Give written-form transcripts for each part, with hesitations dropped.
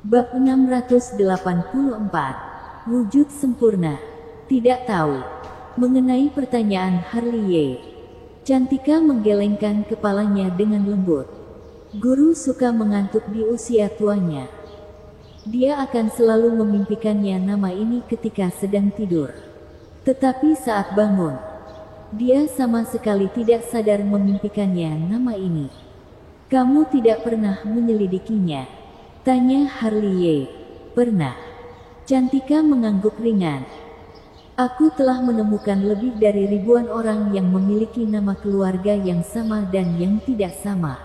Bab 684. Wujud sempurna. Tidak tahu. Mengenai pertanyaan Harliye, Cantika menggelengkan kepalanya dengan lembut. Guru suka mengantuk di usia tuanya. Dia akan selalu memimpikannya nama ini ketika sedang tidur. Tetapi saat bangun, dia sama sekali tidak sadar memimpikannya nama ini. Kamu tidak pernah menyelidikinya? Tanya Harliye. Pernah. Cantika mengangguk ringan. Aku telah menemukan lebih dari ribuan orang yang memiliki nama keluarga yang sama dan yang tidak sama.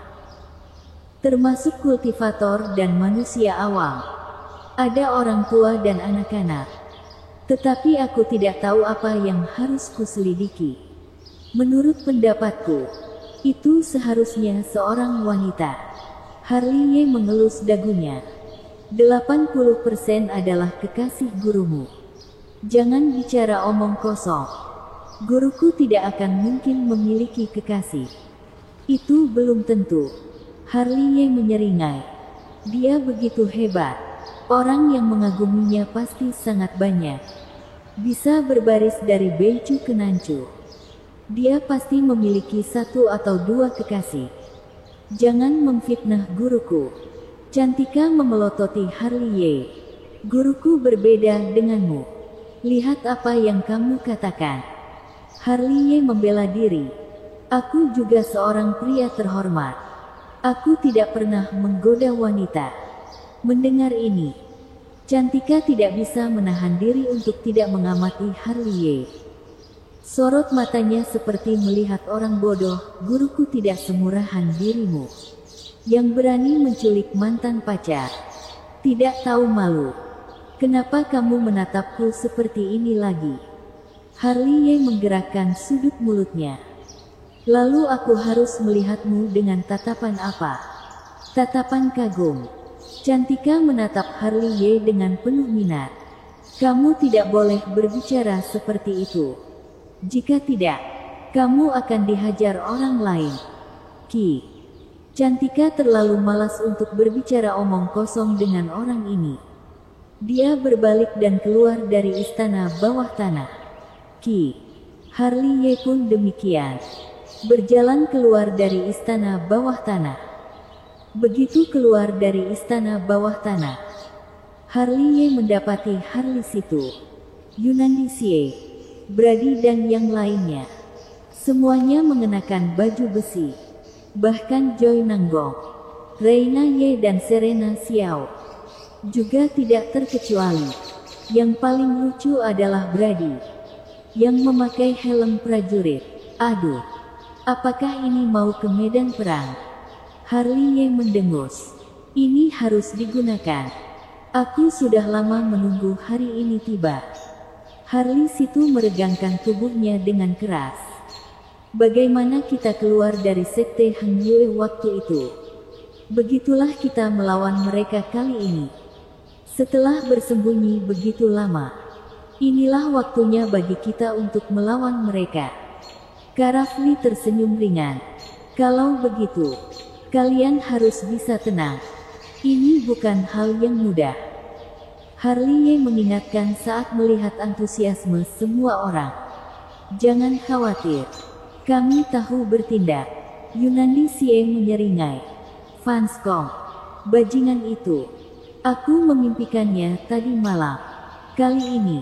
Termasuk kultivator dan manusia awam. Ada orang tua dan anak-anak. Tetapi aku tidak tahu apa yang harus kuselidiki. Menurut pendapatku, itu seharusnya seorang wanita. Harliye mengelus dagunya. 80% adalah kekasih gurumu. Jangan bicara omong kosong. Guruku tidak akan mungkin memiliki kekasih. Itu belum tentu. Harliye menyeringai. Dia begitu hebat. Orang yang mengaguminya pasti sangat banyak. Bisa berbaris dari Bencu ke Nancu. Dia pasti memiliki 1 atau 2 kekasih. Jangan memfitnah guruku. Cantika memelototi Harliye. Guruku berbeda denganmu. Lihat apa yang kamu katakan. Harliye membela diri. Aku juga seorang pria terhormat. Aku tidak pernah menggoda wanita. Mendengar ini, Cantika tidak bisa menahan diri untuk tidak mengamati Harliye. Sorot matanya seperti melihat orang bodoh. Guruku tidak semurahan dirimu, yang berani menculik mantan pacar. Tidak tahu malu. Kenapa kamu menatapku seperti ini lagi? Harliye menggerakkan sudut mulutnya. Lalu aku harus melihatmu dengan tatapan apa? Tatapan kagum. Cantika menatap Harliye dengan penuh minat. Kamu tidak boleh berbicara seperti itu. Jika tidak, kamu akan dihajar orang lain. Ki. Cantika terlalu malas untuk berbicara omong kosong dengan orang ini. Dia berbalik dan keluar dari istana bawah tanah. Ki. Harliye pun demikian. Berjalan keluar dari istana bawah tanah. Begitu keluar dari istana bawah tanah, Harliye mendapati Harlisitu, Yunandisie, Brady dan yang lainnya. Semuanya mengenakan baju besi. Bahkan Joy Nanggong, Reina Ye dan Serena Xiao juga tidak terkecuali. Yang paling lucu adalah Brady, yang memakai helm prajurit. Aduh, apakah ini mau ke medan perang? Harliye mendengus. Ini harus digunakan. Aku sudah lama menunggu hari ini tiba. Harlisitu meregangkan tubuhnya dengan keras. Bagaimana kita keluar dari sekte Hang Yue waktu itu? Begitulah kita melawan mereka kali ini. Setelah bersembunyi begitu lama, inilah waktunya bagi kita untuk melawan mereka. Karafli tersenyum ringan. Kalau begitu, kalian harus bisa tenang. Ini bukan hal yang mudah. Harliye mengingatkan saat melihat antusiasme semua orang. Jangan khawatir. Kami tahu bertindak. Yunandisie menyeringai. Fanskong. Bajingan itu. Aku memimpikannya tadi malam. Kali ini,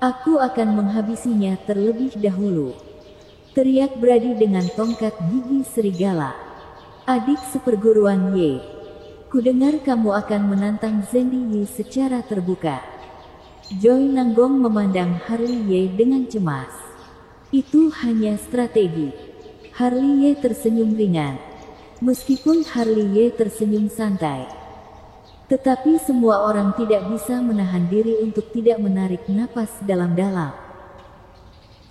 aku akan menghabisinya terlebih dahulu. Teriak Brady dengan tongkat gigi serigala. Adik seperguruan Ye, kudengar kamu akan menantang Zendi Yi secara terbuka. Joy Nanggong memandang Harliye dengan cemas. Itu hanya strategi. Harliye tersenyum ringan. Meskipun Harliye tersenyum santai, tetapi semua orang tidak bisa menahan diri untuk tidak menarik napas dalam-dalam.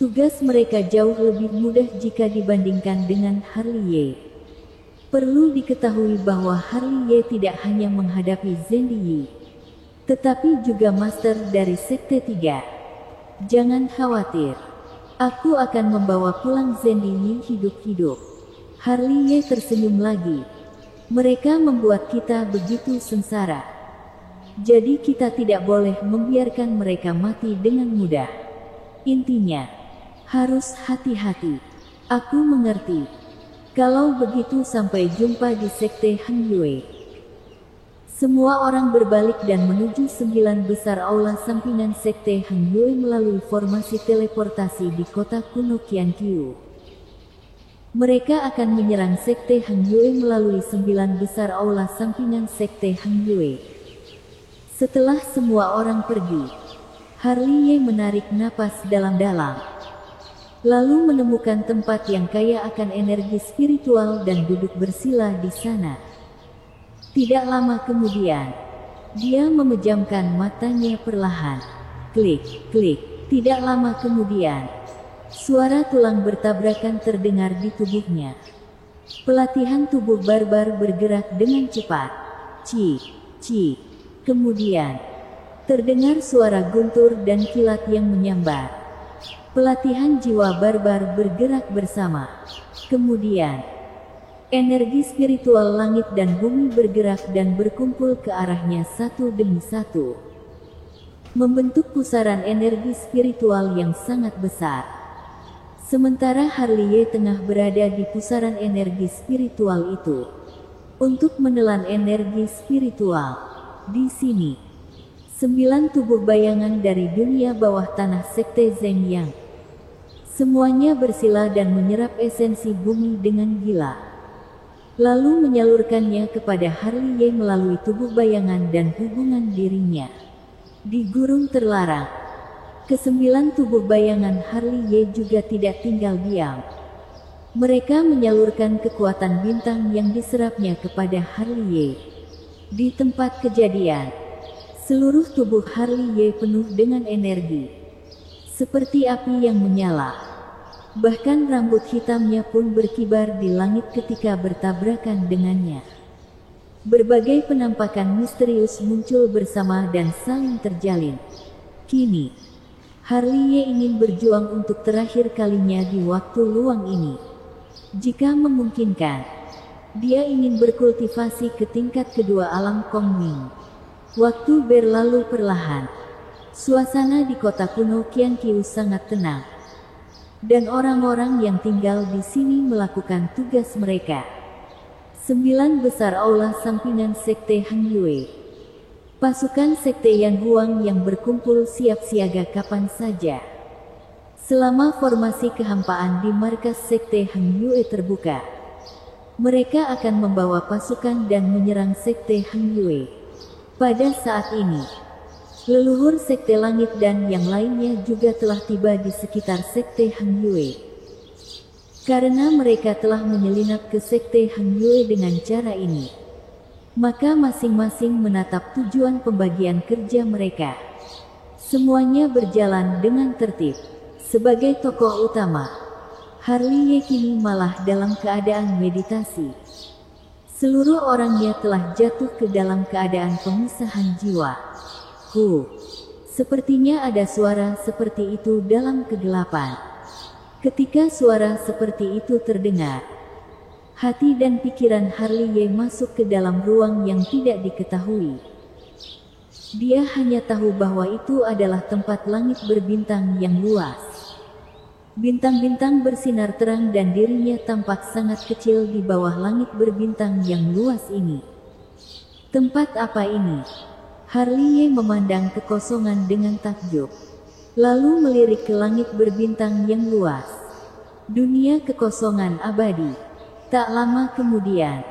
Tugas mereka jauh lebih mudah jika dibandingkan dengan Harliye. Perlu diketahui bahwa Harliye tidak hanya menghadapi Zendi Yi, tetapi juga master dari Sekte 3. Jangan khawatir. Aku akan membawa pulang Zendi Yi hidup-hidup. Harliye tersenyum lagi. Mereka membuat kita begitu sengsara. Jadi kita tidak boleh membiarkan mereka mati dengan mudah. Intinya, harus hati-hati. Aku mengerti. Kalau begitu sampai jumpa di Sekte Heng Yue. Semua orang berbalik dan menuju 9 besar aula sampingan Sekte Heng Yue melalui formasi teleportasi di kota kuno Qianqiu. Mereka akan menyerang Sekte Heng Yue melalui 9 besar aula sampingan Sekte Heng Yue. Setelah semua orang pergi, Harley menarik napas dalam-dalam. Lalu menemukan tempat yang kaya akan energi spiritual dan duduk bersila di sana. Tidak lama kemudian, dia memejamkan matanya perlahan. Klik, klik. Tidak lama kemudian, suara tulang bertabrakan terdengar di tubuhnya. Pelatihan tubuh barbar bergerak dengan cepat. Ci, ci. Kemudian, terdengar suara guntur dan kilat yang menyambar. Pelatihan jiwa barbar bergerak bersama. Kemudian, energi spiritual langit dan bumi bergerak dan berkumpul ke arahnya satu demi satu, membentuk pusaran energi spiritual yang sangat besar. Sementara Harley tengah berada di pusaran energi spiritual itu, untuk menelan energi spiritual. Di sini, 9 tubuh bayangan dari dunia bawah tanah Sekte Zeng Yang. Semuanya bersila dan menyerap esensi bumi dengan gila. Lalu menyalurkannya kepada Harley melalui tubuh bayangan dan hubungan dirinya. Di gurun terlarang, ke-9 tubuh bayangan Harley juga tidak tinggal diam. Mereka menyalurkan kekuatan bintang yang diserapnya kepada Harley. Di tempat kejadian, seluruh tubuh Harley penuh dengan energi, seperti api yang menyala. Bahkan rambut hitamnya pun berkibar di langit ketika bertabrakan dengannya. Berbagai penampakan misterius muncul bersama dan saling terjalin. Kini, Harley ingin berjuang untuk terakhir kalinya di waktu luang ini. Jika memungkinkan, dia ingin berkultivasi ke tingkat kedua alam Kongming. Waktu berlalu perlahan. Suasana di kota kuno Qianqiu sangat tenang. Dan orang-orang yang tinggal di sini melakukan tugas mereka. 9 besar aula sampingan Sekte Heng Yue. Pasukan Sekte Yan Huang yang berkumpul siap siaga kapan saja. Selama formasi kehampaan di markas Sekte Heng Yue terbuka, mereka akan membawa pasukan dan menyerang Sekte Heng Yue. Pada saat ini, leluhur Sekte Langit dan yang lainnya juga telah tiba di sekitar Sekte Heng Yue. Karena mereka telah menyelinap ke Sekte Heng Yue dengan cara ini, maka masing-masing menatap tujuan pembagian kerja mereka. Semuanya berjalan dengan tertib. Sebagai tokoh utama, Harley kini malah dalam keadaan meditasi. Seluruh orangnya telah jatuh ke dalam keadaan pemisahan jiwa. Sepertinya ada suara seperti itu dalam kegelapan. Ketika suara seperti itu terdengar, hati dan pikiran Harley masuk ke dalam ruang yang tidak diketahui. Dia hanya tahu bahwa itu adalah tempat langit berbintang yang luas. Bintang-bintang bersinar terang dan dirinya tampak sangat kecil di bawah langit berbintang yang luas ini. Tempat apa ini? Harley memandang kekosongan dengan takjub. Lalu melirik ke langit berbintang yang luas. Dunia kekosongan abadi. Tak lama kemudian,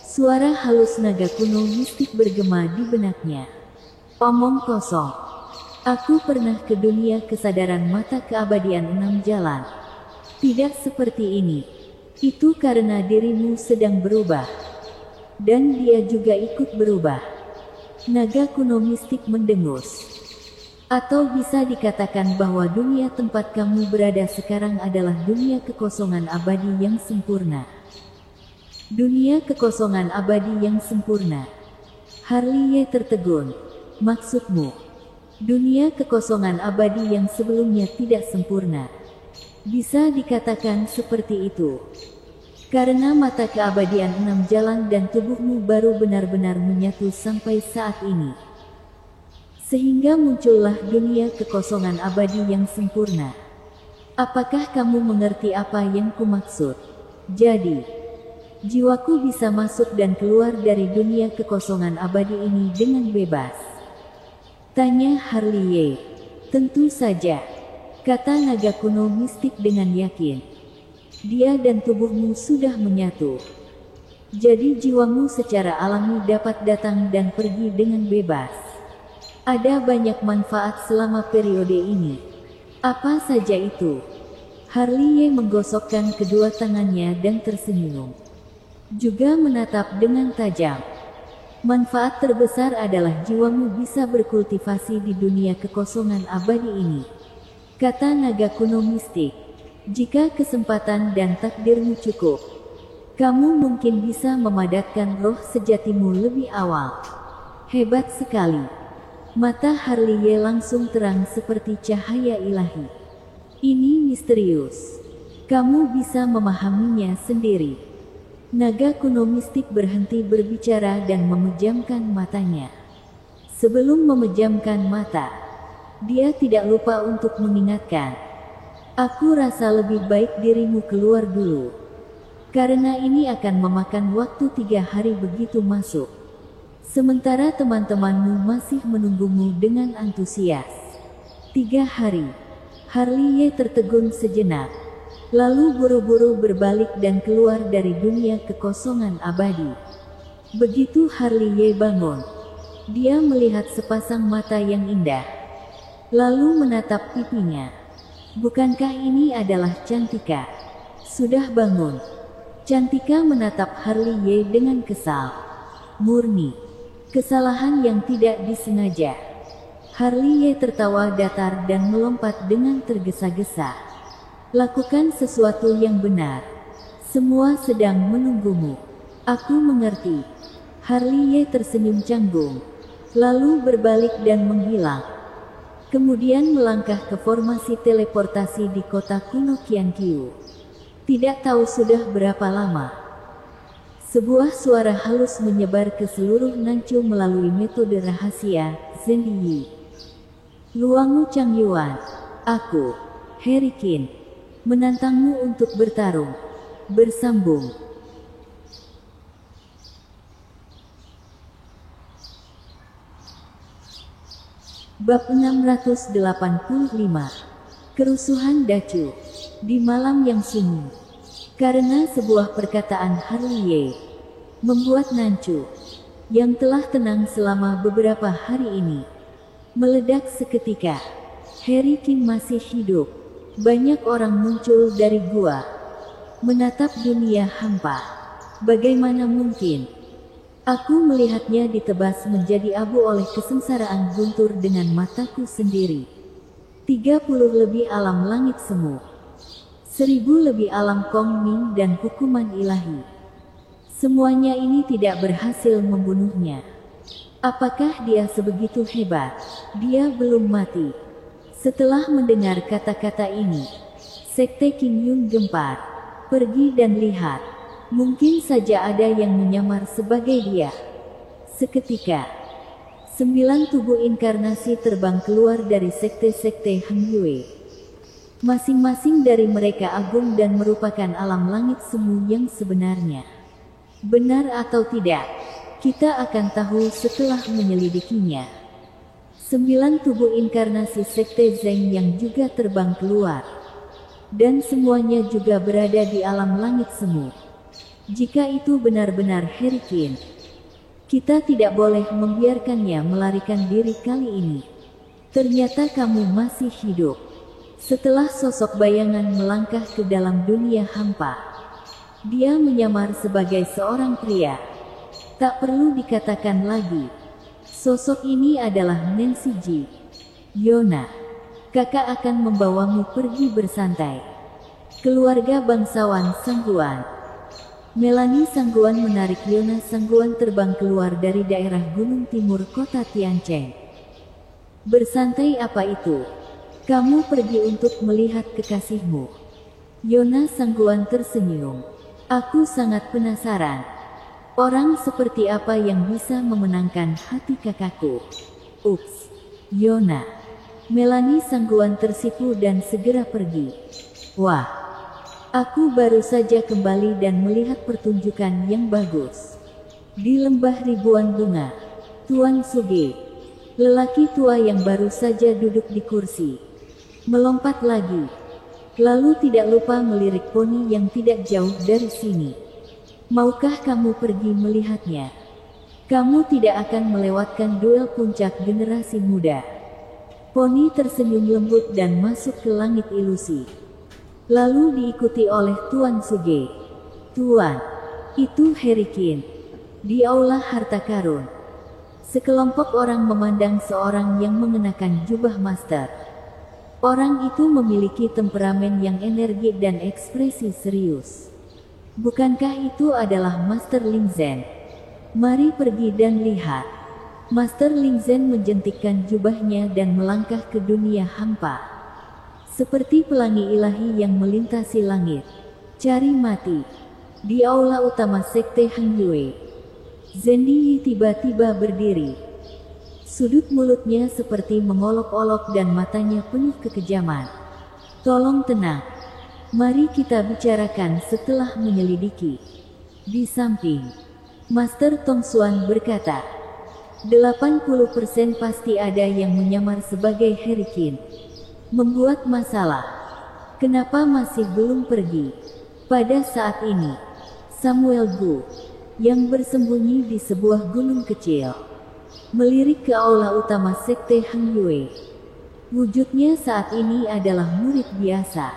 suara halus naga kuno mistik bergema di benaknya. Omong kosong. Aku pernah ke dunia kesadaran mata keabadian 6 jalan. Tidak seperti ini. Itu karena dirimu sedang berubah. Dan dia juga ikut berubah. Naga kuno mistik mendengus. Atau bisa dikatakan bahwa dunia tempat kamu berada sekarang adalah dunia kekosongan abadi yang sempurna. Dunia kekosongan abadi yang sempurna. Harley tertegun. Maksudmu? Dunia kekosongan abadi yang sebelumnya tidak sempurna. Bisa dikatakan seperti itu. Karena mata keabadian 6 jalan dan tubuhmu baru benar-benar menyatu sampai saat ini. Sehingga muncullah dunia kekosongan abadi yang sempurna. Apakah kamu mengerti apa yang kumaksud? Jadi, jiwaku bisa masuk dan keluar dari dunia kekosongan abadi ini dengan bebas. Tanya Harliye. Tentu saja, kata naga kuno mistik dengan yakin. Dia dan tubuhmu sudah menyatu. Jadi jiwamu secara alami dapat datang dan pergi dengan bebas. Ada banyak manfaat selama periode ini. Apa saja itu? Harliye menggosokkan kedua tangannya dan tersenyum. Juga menatap dengan tajam. Manfaat terbesar adalah jiwamu bisa berkultivasi di dunia kekosongan abadi ini. Kata naga kuno mistik. Jika kesempatan dan takdirmu cukup, kamu mungkin bisa memadatkan roh sejatimu lebih awal. Hebat sekali. Mata Harliye langsung terang seperti cahaya ilahi. Ini misterius. Kamu bisa memahaminya sendiri. Naga kuno mistik berhenti berbicara dan memejamkan matanya. Sebelum memejamkan mata, dia tidak lupa untuk mengingatkan. Aku rasa lebih baik dirimu keluar dulu. Karena ini akan memakan waktu 3 hari begitu masuk. Sementara teman-temanmu masih menunggumu dengan antusias. 3 hari. Harliye tertegun sejenak. Lalu buru-buru berbalik dan keluar dari dunia kekosongan abadi. Begitu Harliye bangun, dia melihat sepasang mata yang indah. Lalu menatap pipinya. Bukankah ini adalah Cantika? Sudah bangun. Cantika menatap Harliye dengan kesal. Murni. Kesalahan yang tidak disengaja. Harliye tertawa datar dan melompat dengan tergesa-gesa. Lakukan sesuatu yang benar. Semua sedang menunggumu. Aku mengerti. Harliye tersenyum canggung. Lalu berbalik dan menghilang. Kemudian melangkah ke formasi teleportasi di kota kuno Qianqiu. Tidak tahu sudah berapa lama. Sebuah suara halus menyebar ke seluruh Nanchu melalui metode rahasia, Zhenyi. Luangmu Changyuan, aku, Harry Qin, menantangmu untuk bertarung. Bersambung. Bab 685. Kerusuhan Dacu. Di malam yang sunyi. Karena sebuah perkataan Harliye, membuat Nanchu, yang telah tenang selama beberapa hari ini, meledak seketika. Harry Qin masih hidup. Banyak orang muncul dari gua, menatap dunia hampa. Bagaimana mungkin? Aku melihatnya ditebas menjadi abu oleh kesengsaraan guntur dengan mataku sendiri. 30 lebih alam langit semu. 1000 lebih alam Kong Ming dan hukuman ilahi. Semuanya ini tidak berhasil membunuhnya. Apakah dia sebegitu hebat? Dia belum mati. Setelah mendengar kata-kata ini, Sekte Qing Yun gempar. Pergi dan lihat. Mungkin saja ada yang menyamar sebagai dia. Seketika, 9 tubuh inkarnasi terbang keluar dari sekte-sekte Heng Yue. Masing-masing dari mereka agung dan merupakan alam langit semu yang sebenarnya. Benar atau tidak, kita akan tahu setelah menyelidikinya. 9 tubuh inkarnasi sekte Zheng yang juga terbang keluar. Dan semuanya juga berada di alam langit semu. Jika itu benar-benar Harry Qin, kita tidak boleh membiarkannya melarikan diri kali ini. Ternyata kamu masih hidup. Setelah sosok bayangan melangkah ke dalam dunia hampa, dia menyamar sebagai seorang pria. Tak perlu dikatakan lagi. Sosok ini adalah Nancy Ji. Yona, kakak akan membawamu pergi bersantai. Keluarga bangsawan Sangguan. Melanie Sangguan menarik Yona Sangguan terbang keluar dari daerah gunung timur kota Tiancheng. Bersantai apa itu? Kamu pergi untuk melihat kekasihmu. Yona Sangguan tersenyum. Aku sangat penasaran. Orang seperti apa yang bisa memenangkan hati kakakku? Ups. Yona. Melanie sangguan tersipu dan segera pergi. Wah, aku baru saja kembali dan melihat pertunjukan yang bagus. Di lembah ribuan bunga, Tuan Suge, lelaki tua yang baru saja duduk di kursi, melompat lagi. Lalu tidak lupa melirik poni yang tidak jauh dari sini. Maukah kamu pergi melihatnya? Kamu tidak akan melewatkan duel puncak generasi muda. Poni tersenyum lembut dan masuk ke langit ilusi. Lalu diikuti oleh Tuan Suge. Tuan, itu Harry King. Di aula harta karun. Sekelompok orang memandang seorang yang mengenakan jubah master. Orang itu memiliki temperamen yang energik dan ekspresi serius. Bukankah itu adalah Master Ling Zhen? Mari pergi dan lihat. Master Ling Zhen menjentikkan jubahnya dan melangkah ke dunia hampa. Seperti pelangi ilahi yang melintasi langit. Cari mati. Di aula utama Sekte Hang Yue, Zhen Yi tiba-tiba berdiri. Sudut mulutnya seperti mengolok-olok dan matanya penuh kekejaman. Tolong tenang. Mari kita bicarakan setelah menyelidiki. Di samping, Master Tong Xuan berkata, 80% pasti ada yang menyamar sebagai Harry King. Membuat masalah. Kenapa masih belum pergi? Pada saat ini, Samuel Gu, yang bersembunyi di sebuah gunung kecil, melirik ke aula utama Sekte Hang Yue. Wujudnya saat ini adalah murid biasa,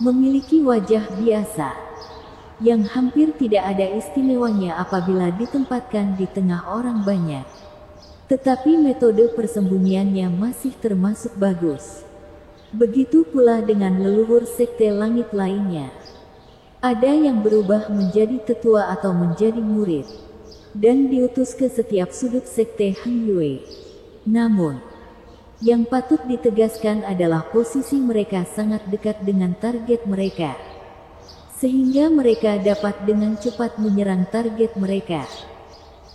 memiliki wajah biasa, yang hampir tidak ada istimewanya apabila ditempatkan di tengah orang banyak. Tetapi metode persembunyiannya masih termasuk bagus. Begitu pula dengan leluhur sekte langit lainnya. Ada yang berubah menjadi tetua atau menjadi murid, dan diutus ke setiap sudut Sekte Hang Yue. Namun, yang patut ditegaskan adalah posisi mereka sangat dekat dengan target mereka, sehingga mereka dapat dengan cepat menyerang target mereka,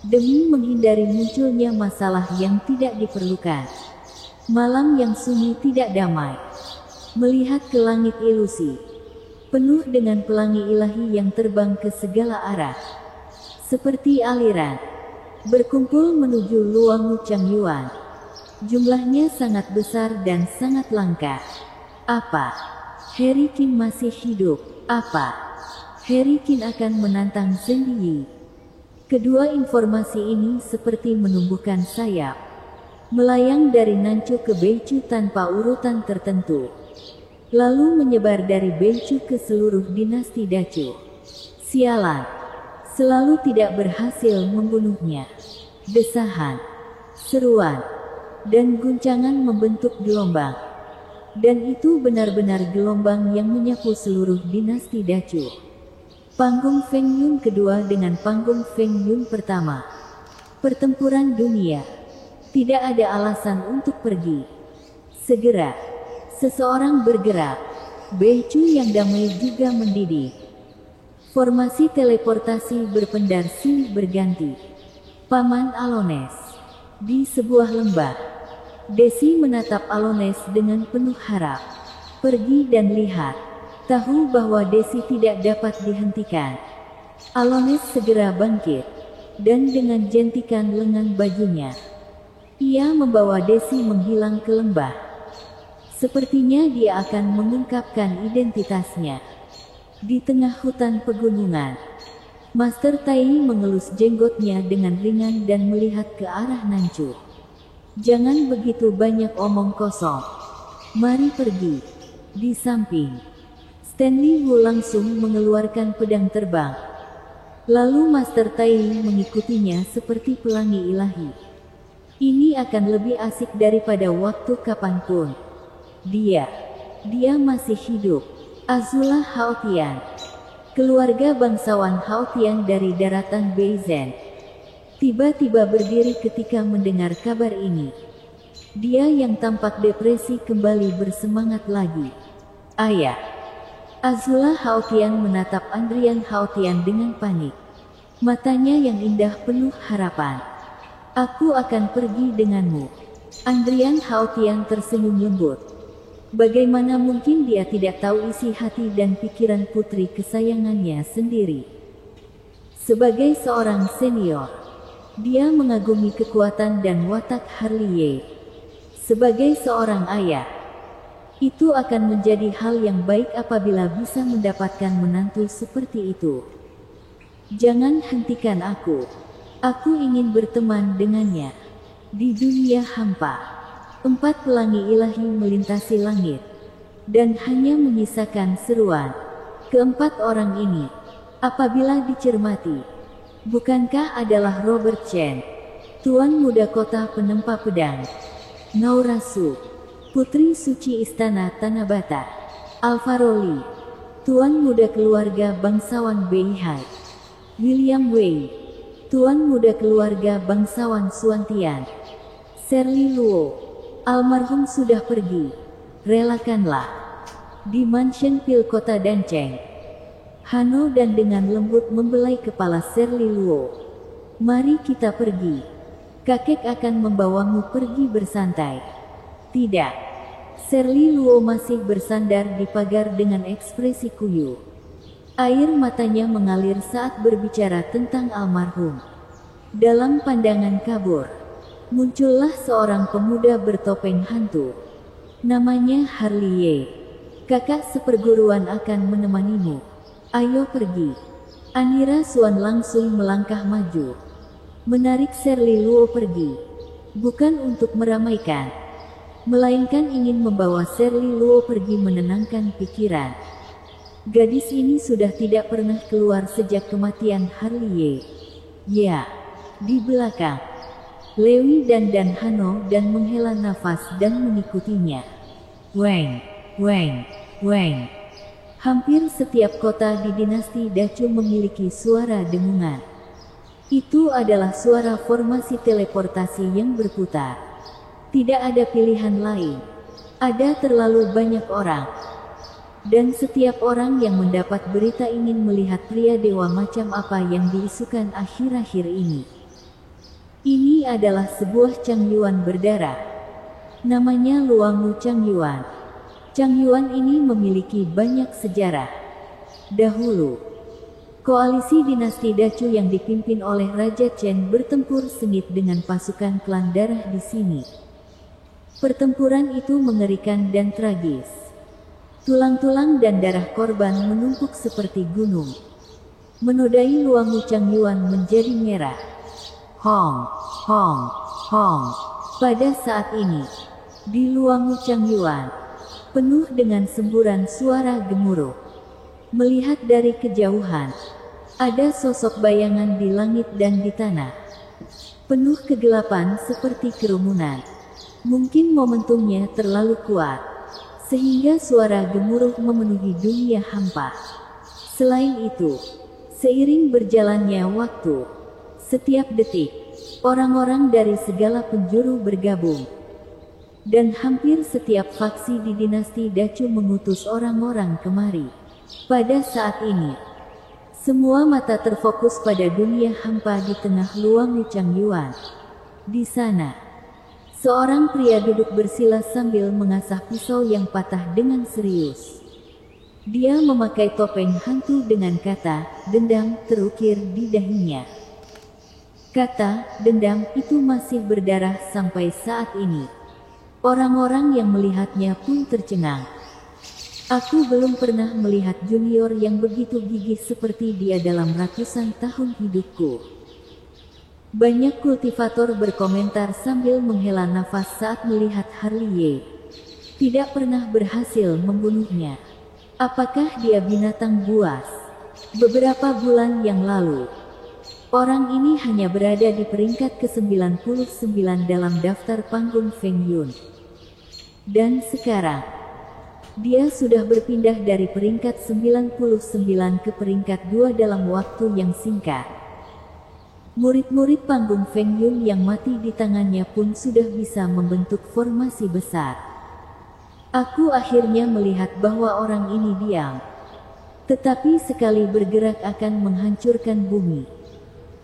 demi menghindari munculnya masalah yang tidak diperlukan. Malam yang sunyi tidak damai. Melihat ke langit ilusi, penuh dengan pelangi ilahi yang terbang ke segala arah, seperti aliran, berkumpul menuju Luang Chang Yuan. Jumlahnya sangat besar dan sangat langka. Apa Harry King masih hidup? Apa Harry King akan menantang Zhen Yi? Kedua informasi ini seperti menumbuhkan sayap, melayang dari Nanchu ke Beichu tanpa urutan tertentu, lalu menyebar dari Beichu ke seluruh dinasti Dacu. Sialan, selalu tidak berhasil membunuhnya. Desahan, seruan, dan guncangan membentuk gelombang. Dan itu benar-benar gelombang yang menyapu seluruh dinasti Dacu. Panggung Feng Yun kedua dengan panggung Feng Yun pertama. Pertempuran dunia. Tidak ada alasan untuk pergi. Segera, seseorang bergerak. Beichu yang damai juga mendidih. Formasi teleportasi berpendar silih berganti. Paman Alones. Di sebuah lembah, Desi menatap Alones dengan penuh harap. Pergi dan lihat. Tahu bahwa Desi tidak dapat dihentikan. Alones segera bangkit, dan dengan jentikan lengan bajunya, ia membawa Desi menghilang ke lembah. Sepertinya dia akan mengungkapkan identitasnya. Di tengah hutan pegunungan, Master Tai mengelus jenggotnya dengan ringan dan melihat ke arah Nanchu. Jangan begitu banyak omong kosong. Mari pergi. Di samping, Stanley Wu langsung mengeluarkan pedang terbang. Lalu Master Tai mengikutinya seperti pelangi ilahi. Ini akan lebih asik daripada waktu kapanpun. Dia masih hidup. Azula Haotian, keluarga bangsawan Haotian dari daratan Beizhen, tiba-tiba berdiri ketika mendengar kabar ini. Dia yang tampak depresi kembali bersemangat lagi. Ayah. Azula Haotian menatap Andrian Haotian dengan panik. Matanya yang indah penuh harapan. Aku akan pergi denganmu. Andrian Haotian tersenyum lembut. Bagaimana mungkin dia tidak tahu isi hati dan pikiran putri kesayangannya sendiri. Sebagai seorang senior, dia mengagumi kekuatan dan watak Harley. Sebagai seorang ayah, itu akan menjadi hal yang baik apabila bisa mendapatkan menantu seperti itu. Jangan hentikan aku. Aku ingin berteman dengannya. Di dunia hampa, 4 pelangi ilahi melintasi langit, dan hanya menyisakan seruan. Keempat orang ini, apabila dicermati, bukankah adalah Robert Chen, Tuan Muda Kota Penempa Pedang, Naura Su, Putri Suci Istana Tanabata, Alvaro Lee, Tuan Muda Keluarga Bangsawan Beihai, William Wei, Tuan Muda Keluarga Bangsawan Suantian, Shirley Luo. Almarhum sudah pergi. Relakanlah. Di mansion pil kota Danceng, Hano dan dengan lembut membelai kepala Shirley Luo. Mari kita pergi. Kakek akan membawamu pergi bersantai. Tidak. Shirley Luo masih bersandar di pagar dengan ekspresi kuyu. Air matanya mengalir saat berbicara tentang almarhum. Dalam pandangan kabur, muncullah seorang pemuda bertopeng hantu. Namanya Harley. Kakak seperguruan akan menemanimu. Ayo pergi. Anira Suan langsung melangkah maju, menarik Shirley Luo pergi. Bukan untuk meramaikan, melainkan ingin membawa Shirley Luo pergi menenangkan pikiran. Gadis ini sudah tidak pernah keluar sejak kematian Harley. Ya, di belakang, Lewi dan Hano dan menghela nafas dan mengikutinya. Weng, weng, weng. Hampir setiap kota di dinasti Dacu memiliki suara dengungan. Itu adalah suara formasi teleportasi yang berputar. Tidak ada pilihan lain. Ada terlalu banyak orang. Dan setiap orang yang mendapat berita ingin melihat pria dewa macam apa yang diisukan akhir-akhir ini. Ini adalah sebuah Changyuan berdarah. Namanya Luangmu Changyuan. Changyuan ini memiliki banyak sejarah. Dahulu, koalisi dinasti Dacu yang dipimpin oleh Raja Chen bertempur sengit dengan pasukan klan darah di sini. Pertempuran itu mengerikan dan tragis. Tulang-tulang dan darah korban menumpuk seperti gunung. Menodai Luangmu Changyuan menjadi merah. Hong, hong, hong. Pada saat ini, di Luangmu Changyuan, penuh dengan semburan suara gemuruh. Melihat dari kejauhan, ada sosok bayangan di langit dan di tanah. Penuh kegelapan seperti kerumunan. Mungkin momentumnya terlalu kuat, sehingga suara gemuruh memenuhi dunia hampa. Selain itu, seiring berjalannya waktu, setiap detik, orang-orang dari segala penjuru bergabung. Dan hampir setiap faksi di dinasti Dacu mengutus orang-orang kemari. Pada saat ini, semua mata terfokus pada dunia hampa di tengah Luangmu Changyuan. Di sana, seorang pria duduk bersila sambil mengasah pisau yang patah dengan serius. Dia memakai topeng hantu dengan kata "dendam" terukir di dahinya. Kata "dendam" itu masih berdarah sampai saat ini. Orang-orang yang melihatnya pun tercengang. Aku belum pernah melihat junior yang begitu gigih seperti dia dalam ratusan tahun hidupku. Banyak kultivator berkomentar sambil menghela nafas saat melihat Harley. Tidak pernah berhasil membunuhnya. Apakah dia binatang buas? Beberapa bulan yang lalu, orang ini hanya berada di peringkat ke-99 dalam daftar panggung Feng Yun. Dan sekarang, dia sudah berpindah dari peringkat 99 ke peringkat 2 dalam waktu yang singkat. Murid-murid panggung Feng Yun yang mati di tangannya pun sudah bisa membentuk formasi besar. Aku akhirnya melihat bahwa orang ini diam. Tetapi sekali bergerak akan menghancurkan bumi.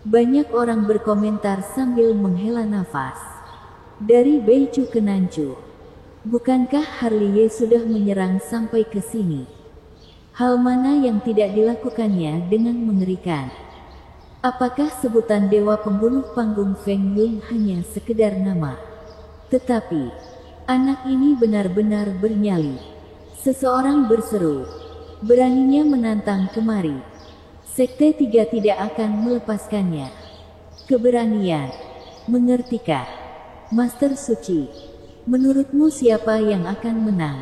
Banyak orang berkomentar sambil menghela nafas. Dari Beicu ke Nancu. Bukankah Harliye sudah menyerang sampai ke sini? Hal mana yang tidak dilakukannya dengan mengerikan? Apakah sebutan dewa pembunuh panggung Feng Yun hanya sekedar nama? Tetapi, anak ini benar-benar bernyali. Seseorang berseru, beraninya menantang kemari. Sekte Tiga tidak akan melepaskannya. Keberanian, mengertikah? Master Suci, menurutmu siapa yang akan menang?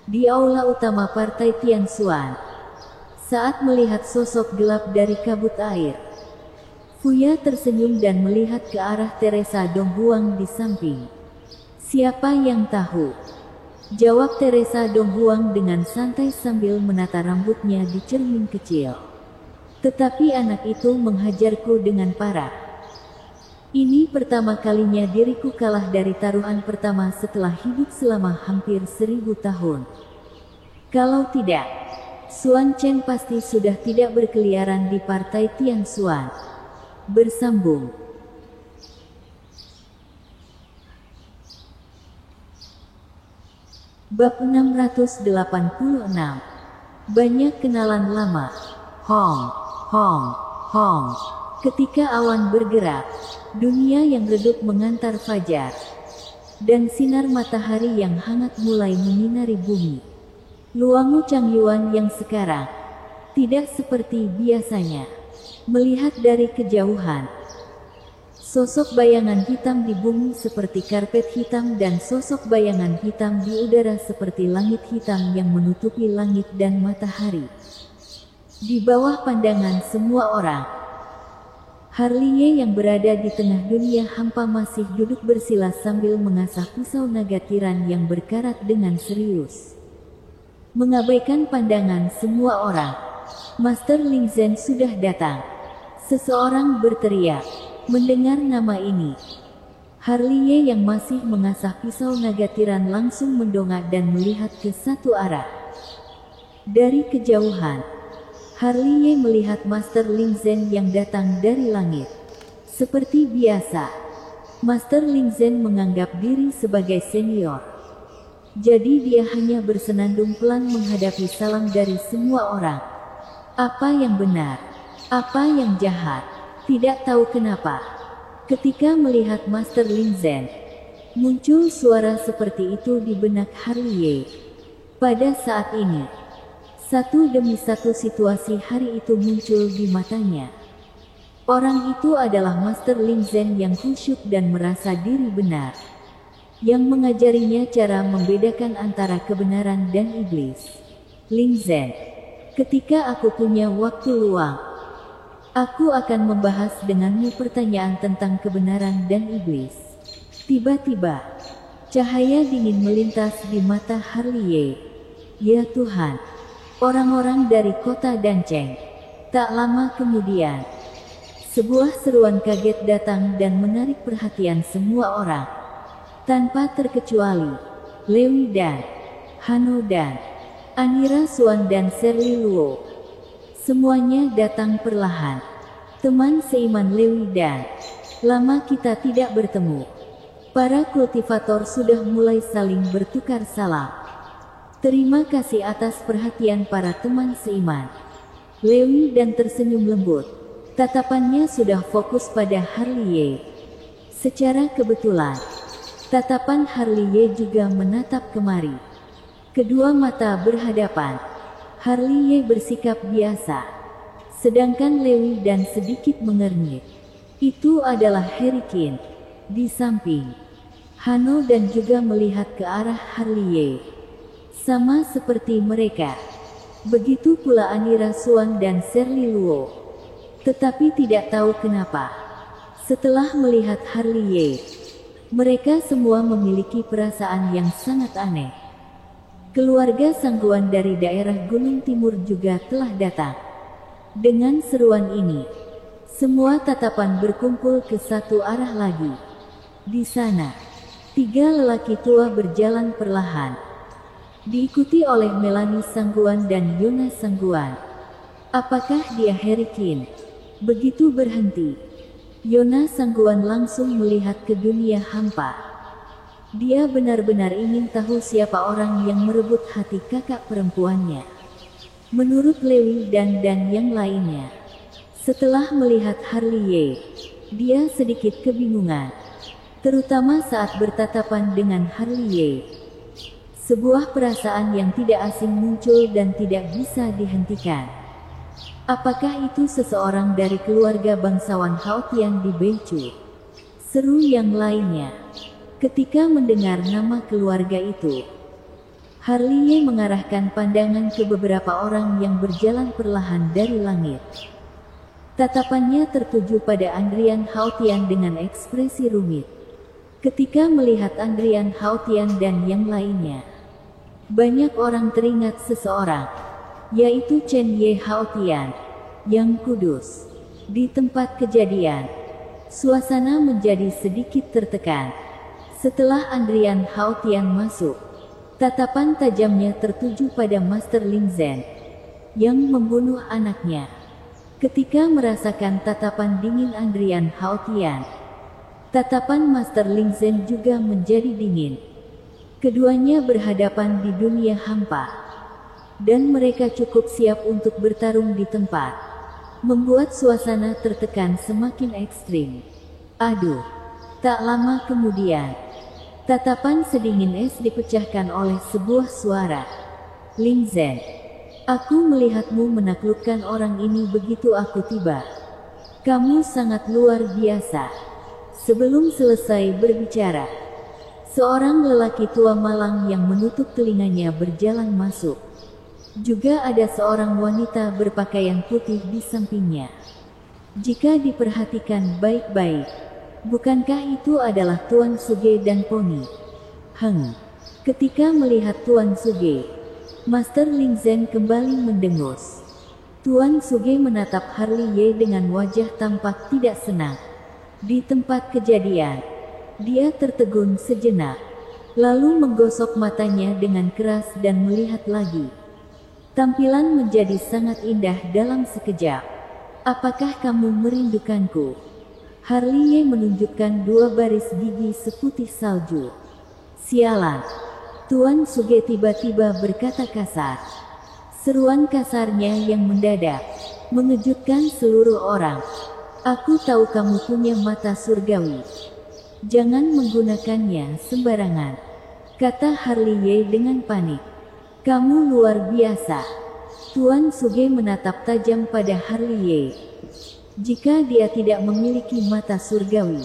Di aula utama Partai Tianxuan, saat melihat sosok gelap dari kabut air, Fuya tersenyum dan melihat ke arah Teresa Donghuang di samping. Siapa yang tahu? Jawab Teresa Donghuang dengan santai sambil menata rambutnya di cermin kecil. Tetapi anak itu menghajarku dengan parah. Ini pertama kalinya diriku kalah dari taruhan pertama setelah hidup selama hampir 1000 tahun. Kalau tidak, Xuan Chen pasti sudah tidak berkeliaran di Partai Tianxuan. Bersambung. Bab 686. Banyak kenalan lama. Hong, hong, hong. Ketika awan bergerak, dunia yang redup mengantar fajar, dan sinar matahari yang hangat mulai menyinari bumi. Luangu Changyuan yang sekarang tidak seperti biasanya. Melihat dari kejauhan, sosok bayangan hitam di bumi seperti karpet hitam dan sosok bayangan hitam di udara seperti langit hitam yang menutupi langit dan matahari. Di bawah pandangan semua orang, Harliye yang berada di tengah dunia hampa masih duduk bersila sambil mengasah pisau naga tiran yang berkarat dengan serius. Mengabaikan pandangan semua orang, Master Ling Zhen sudah datang. Seseorang berteriak, mendengar nama ini. Harliye yang masih mengasah pisau naga tiran langsung mendongak dan melihat ke satu arah. Dari kejauhan, Harliye melihat Master Ling Zhen yang datang dari langit. Seperti biasa, Master Ling Zhen menganggap diri sebagai senior. Jadi dia hanya bersenandung pelan menghadapi salam dari semua orang. Apa yang benar, apa yang jahat, tidak tahu kenapa. Ketika melihat Master Ling Zhen, muncul suara seperti itu di benak Harliye. Pada saat ini, satu demi satu situasi hari itu muncul di matanya. Orang itu adalah Master Ling Zhen yang khusyuk dan merasa diri benar, yang mengajarinya cara membedakan antara kebenaran dan iblis. Ling Zhen, ketika aku punya waktu luang, aku akan membahas denganmu pertanyaan tentang kebenaran dan iblis. Tiba-tiba, cahaya dingin melintas di mata Harliye. Ya Tuhan! Orang-orang dari kota Danceng. Tak lama kemudian, sebuah seruan kaget datang dan menarik perhatian semua orang. Tanpa terkecuali, Lewi Dan, Hano Dan, Anira Xuan dan Shirley Luo. Semuanya datang perlahan. Teman seiman Lewi Dan, lama kita tidak bertemu. Para kultivator sudah mulai saling bertukar salam. Terima kasih atas perhatian para teman seiman. Lewi Dan tersenyum lembut. Tatapannya sudah fokus pada Harliye. Secara kebetulan, tatapan Harliye juga menatap kemari. Kedua mata berhadapan. Harliye bersikap biasa, sedangkan Lewi Dan sedikit mengernyit. Itu adalah Harry Qin. Di samping, Hano Dan juga melihat ke arah Harliye. Sama seperti mereka, begitu pula Anira Xuan dan Shirley Luo. Tetapi tidak tahu kenapa, setelah melihat Harliye, mereka semua memiliki perasaan yang sangat aneh. Keluarga Sangguan dari daerah Gunung Timur juga telah datang. Dengan seruan ini, semua tatapan berkumpul ke satu arah lagi. Di sana, tiga lelaki tua berjalan perlahan, diikuti oleh Melanie Sangguan dan Yona Sangguan. Apakah dia Harry Qin? Begitu berhenti, Yona Sangguan langsung melihat ke dunia hampa. Dia benar-benar ingin tahu siapa orang yang merebut hati kakak perempuannya. Menurut Lewi dan yang lainnya, setelah melihat Harley Ye, dia sedikit kebingungan, terutama saat bertatapan dengan Harley Ye. Sebuah perasaan yang tidak asing muncul dan tidak bisa dihentikan. Apakah itu seseorang dari keluarga bangsawan Haotian di Beichu? Seru yang lainnya. Ketika mendengar nama keluarga itu, Harley Ye mengarahkan pandangan ke beberapa orang yang berjalan perlahan dari langit. Tatapannya tertuju pada Andrian Haotian dengan ekspresi rumit. Ketika melihat Andrian Haotian dan yang lainnya, banyak orang teringat seseorang, yaitu Chen Ye Haotian, yang kudus. Di tempat kejadian, suasana menjadi sedikit tertekan. Setelah Andrian Haotian masuk, tatapan tajamnya tertuju pada Master Ling Zhen, yang membunuh anaknya. Ketika merasakan tatapan dingin Andrian Haotian, tatapan Master Ling Zhen juga menjadi dingin. Keduanya berhadapan di dunia hampa, dan mereka cukup siap untuk bertarung di tempat, membuat suasana tertekan semakin ekstrim. Aduh, tak lama kemudian, tatapan sedingin es dipecahkan oleh sebuah suara. Ling Zhen, aku melihatmu menaklukkan orang ini begitu aku tiba. Kamu sangat luar biasa. Sebelum selesai berbicara, seorang lelaki tua malang yang menutup telinganya berjalan masuk. Juga ada seorang wanita berpakaian putih di sampingnya. Jika diperhatikan baik-baik, bukankah itu adalah Tuan Suge dan Pony? Ketika melihat Tuan Suge, Master Ling Zhen kembali mendengus. Tuan Suge menatap Harley Ye dengan wajah tampak tidak senang. Di tempat kejadian, dia tertegun sejenak, lalu menggosok matanya dengan keras dan melihat lagi. Tampilan menjadi sangat indah dalam sekejap. Apakah kamu merindukanku? Harley Ye menunjukkan dua baris gigi seputih salju. Sialan, Tuan Suge tiba-tiba berkata kasar. Seruan kasarnya yang mendadak mengejutkan seluruh orang. Aku tahu kamu punya mata surgawi. Jangan menggunakannya sembarangan, kata Harley Ye dengan panik. Kamu luar biasa. Tuan Suge menatap tajam pada Harley Ye. Jika dia tidak memiliki mata surgawi,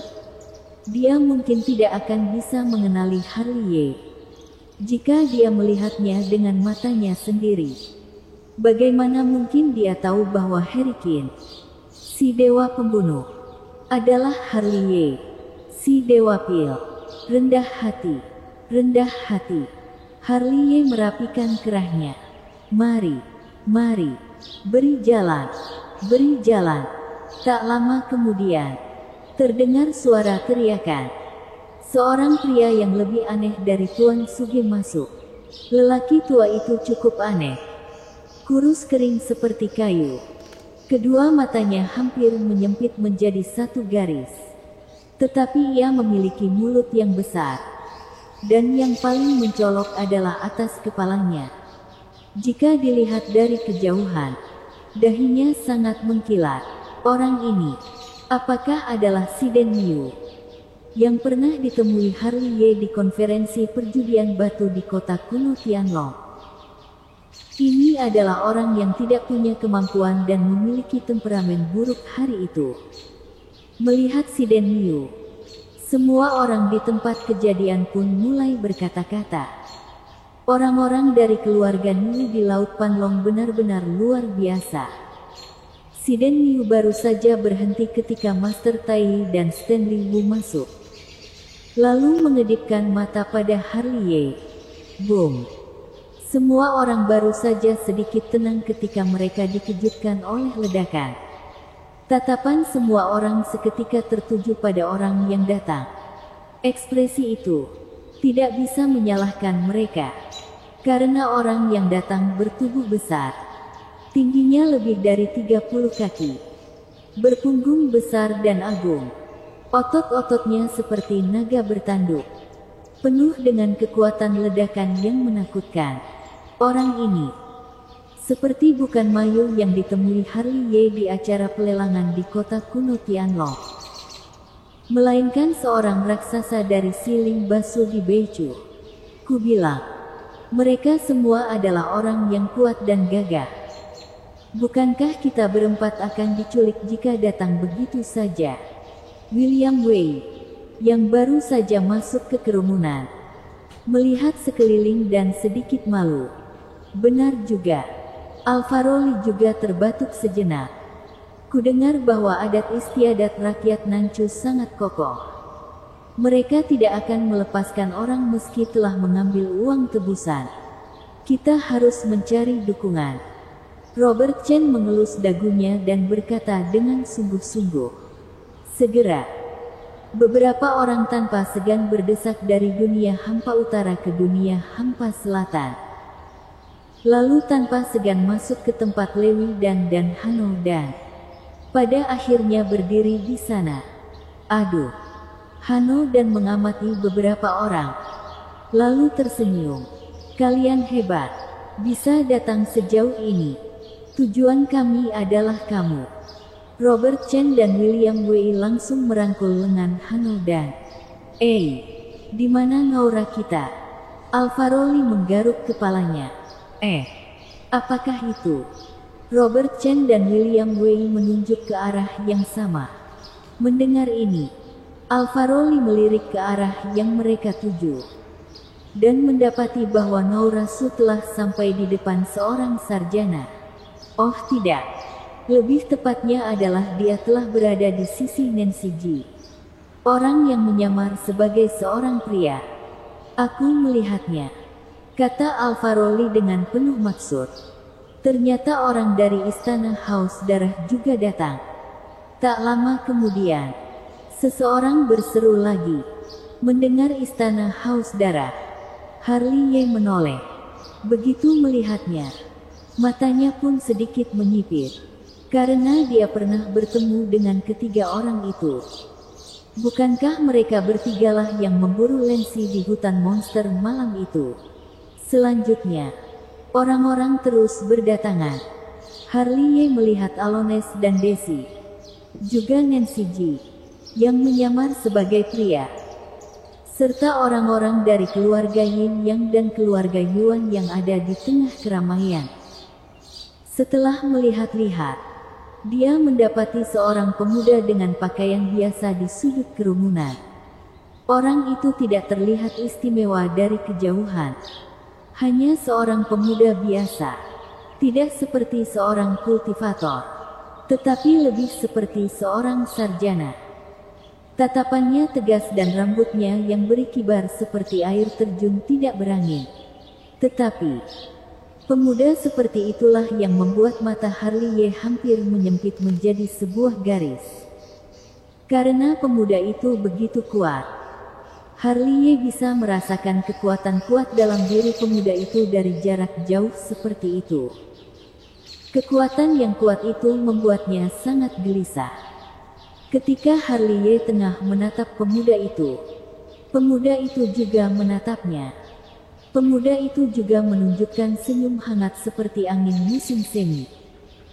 dia mungkin tidak akan bisa mengenali Harley Ye. Jika dia melihatnya dengan matanya sendiri, bagaimana mungkin dia tahu bahwa Hurricane, si dewa pembunuh, adalah Harley Ye, si dewa pil. Rendah hati, rendah hati. Harley Ye merapikan kerahnya. Mari, mari, beri jalan, beri jalan. Tak lama kemudian, terdengar suara teriakan. Seorang pria yang lebih aneh dari Tuan Suge masuk. Lelaki tua itu cukup aneh. Kurus kering seperti kayu. Kedua matanya hampir menyempit menjadi satu garis. Tetapi ia memiliki mulut yang besar. Dan yang paling mencolok adalah atas kepalanya. Jika dilihat dari kejauhan, dahinya sangat mengkilat. Orang ini, apakah adalah si Den Liu yang pernah ditemui Harley Ye di konferensi perjudian batu di kota kuno Tianlong? Ini adalah orang yang tidak punya kemampuan dan memiliki temperamen buruk hari itu. Melihat si Den Liu, semua orang di tempat kejadian pun mulai berkata-kata. Orang-orang dari keluarga Liu di Laut Panlong benar-benar luar biasa. Si Den Liu baru saja berhenti ketika Master Tai dan Stanley Wu masuk. Lalu mengedipkan mata pada Harley Ye. Boom! Semua orang baru saja sedikit tenang ketika mereka dikejutkan oleh ledakan. Tatapan semua orang seketika tertuju pada orang yang datang. Ekspresi itu tidak bisa menyalahkan mereka, karena orang yang datang bertubuh besar. Tingginya lebih dari 30 kaki. Berpunggung besar dan agung. Otot-ototnya seperti naga bertanduk. penuh dengan kekuatan ledakan yang menakutkan. Orang ini seperti bukan Mayu yang ditemui Harley Ye di acara pelelangan di kota kuno Tianlong, melainkan seorang raksasa dari Siling Basu di Beichu. Kubilang, mereka semua adalah orang yang kuat dan gagah. Bukankah kita berempat akan diculik jika datang begitu saja? William Wei, yang baru saja masuk ke kerumunan, melihat sekeliling dan sedikit malu. Benar juga. Alvaro Lee juga terbatuk sejenak. Kudengar bahwa adat istiadat rakyat Nanchu sangat kokoh. Mereka tidak akan melepaskan orang meski telah mengambil uang tebusan. Kita harus mencari dukungan. Robert Chen mengelus dagunya dan berkata dengan sungguh-sungguh. Segera, beberapa orang tanpa segan berdesak dari dunia hampa utara ke dunia hampa selatan. Lalu tanpa segan masuk ke tempat Lewi dan Hano dan pada akhirnya berdiri di sana. Aduh. Hano dan mengamati beberapa orang. Lalu tersenyum. Kalian hebat. Bisa datang sejauh ini. Tujuan kami adalah kamu. Robert Chen dan William Wei langsung merangkul lengan Hano dan di mana Naura kita? Alvaro Lee menggaruk kepalanya. Apakah itu? Robert Chen dan William Wei menunjuk ke arah yang sama. Mendengar ini, Alvaro Lee melirik ke arah yang mereka tuju, dan mendapati bahwa Naura Su telah sampai di depan seorang sarjana. Oh tidak, lebih tepatnya adalah dia telah berada di sisi Nancy Ji, orang yang menyamar sebagai seorang pria. Aku melihatnya, kata Alvaro Lee dengan penuh maksud. Ternyata orang dari istana Haus Darah juga datang. Tak lama kemudian, seseorang berseru lagi. Mendengar istana Haus Darah, Harley Ye menoleh. Begitu melihatnya, matanya pun sedikit menyipir, karena dia pernah bertemu dengan ketiga orang itu. Bukankah mereka bertigalah yang memburu Lancy di hutan monster malam itu? Selanjutnya, orang-orang terus berdatangan. Harley Ye melihat Alones dan Desi, juga Nancy Ji, yang menyamar sebagai pria, serta orang-orang dari keluarga Yin Yang dan keluarga Yuan yang ada di tengah keramaian. Setelah melihat-lihat, dia mendapati seorang pemuda dengan pakaian biasa di sudut kerumunan. Orang itu tidak terlihat istimewa dari kejauhan. Hanya seorang pemuda biasa, tidak seperti seorang kultivator, tetapi lebih seperti seorang sarjana. Tatapannya tegas dan rambutnya yang berkibar seperti air terjun tidak berangin. Tetapi, pemuda seperti itulah yang membuat mata Harley Ye hampir menyempit menjadi sebuah garis. Karena pemuda itu begitu kuat, Harley Ye bisa merasakan kekuatan kuat dalam diri pemuda itu dari jarak jauh seperti itu. Kekuatan yang kuat itu membuatnya sangat gelisah. Ketika Harley Ye tengah menatap pemuda itu juga menatapnya. Pemuda itu juga menunjukkan senyum hangat seperti angin musim semi.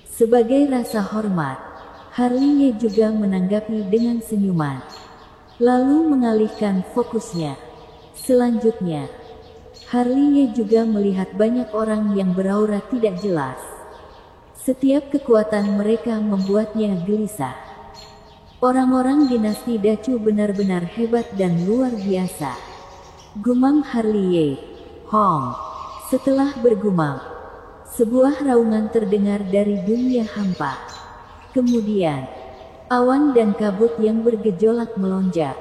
Sebagai rasa hormat, Harley Ye juga menanggapi dengan senyuman, lalu mengalihkan fokusnya. Selanjutnya, Harley Ye juga melihat banyak orang yang beraura tidak jelas. Setiap kekuatan mereka membuatnya gelisah. Orang-orang dinasti Dacu benar-benar hebat dan luar biasa, gumam Harley Ye. Hong. Setelah bergumam, sebuah raungan terdengar dari dunia hampa. Kemudian, awan dan kabut yang bergejolak melonjak.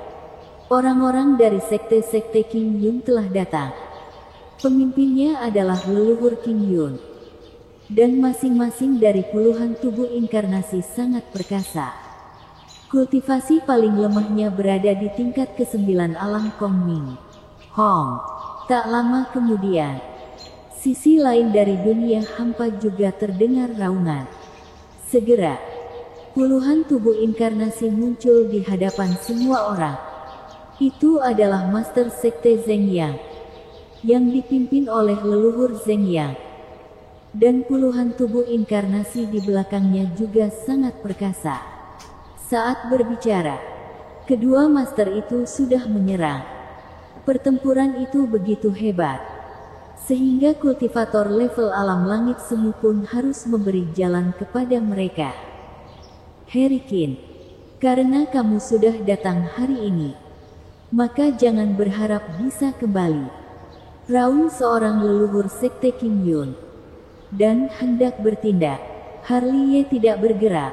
Orang-orang dari sekte-sekte King Yun telah datang. Pemimpinnya adalah leluhur King Yun, dan masing-masing dari puluhan tubuh inkarnasi sangat perkasa. Kultivasi paling lemahnya berada di tingkat ke-9 alam Kongming. Hong. Tak lama kemudian, sisi lain dari dunia hampa juga terdengar raungan. Segera, puluhan tubuh inkarnasi muncul di hadapan semua orang. Itu adalah Master Sekte Zheng Yang, yang dipimpin oleh leluhur Zheng Yang. Dan puluhan tubuh inkarnasi di belakangnya juga sangat perkasa. Saat berbicara, kedua master itu sudah menyerang. Pertempuran itu begitu hebat, sehingga kultivator level alam langit semu pun harus memberi jalan kepada mereka. Harry Qin, karena kamu sudah datang hari ini, maka jangan berharap bisa kembali. Raung seorang leluhur Sekte Kim Yun. Dan hendak bertindak. Harley tidak bergerak,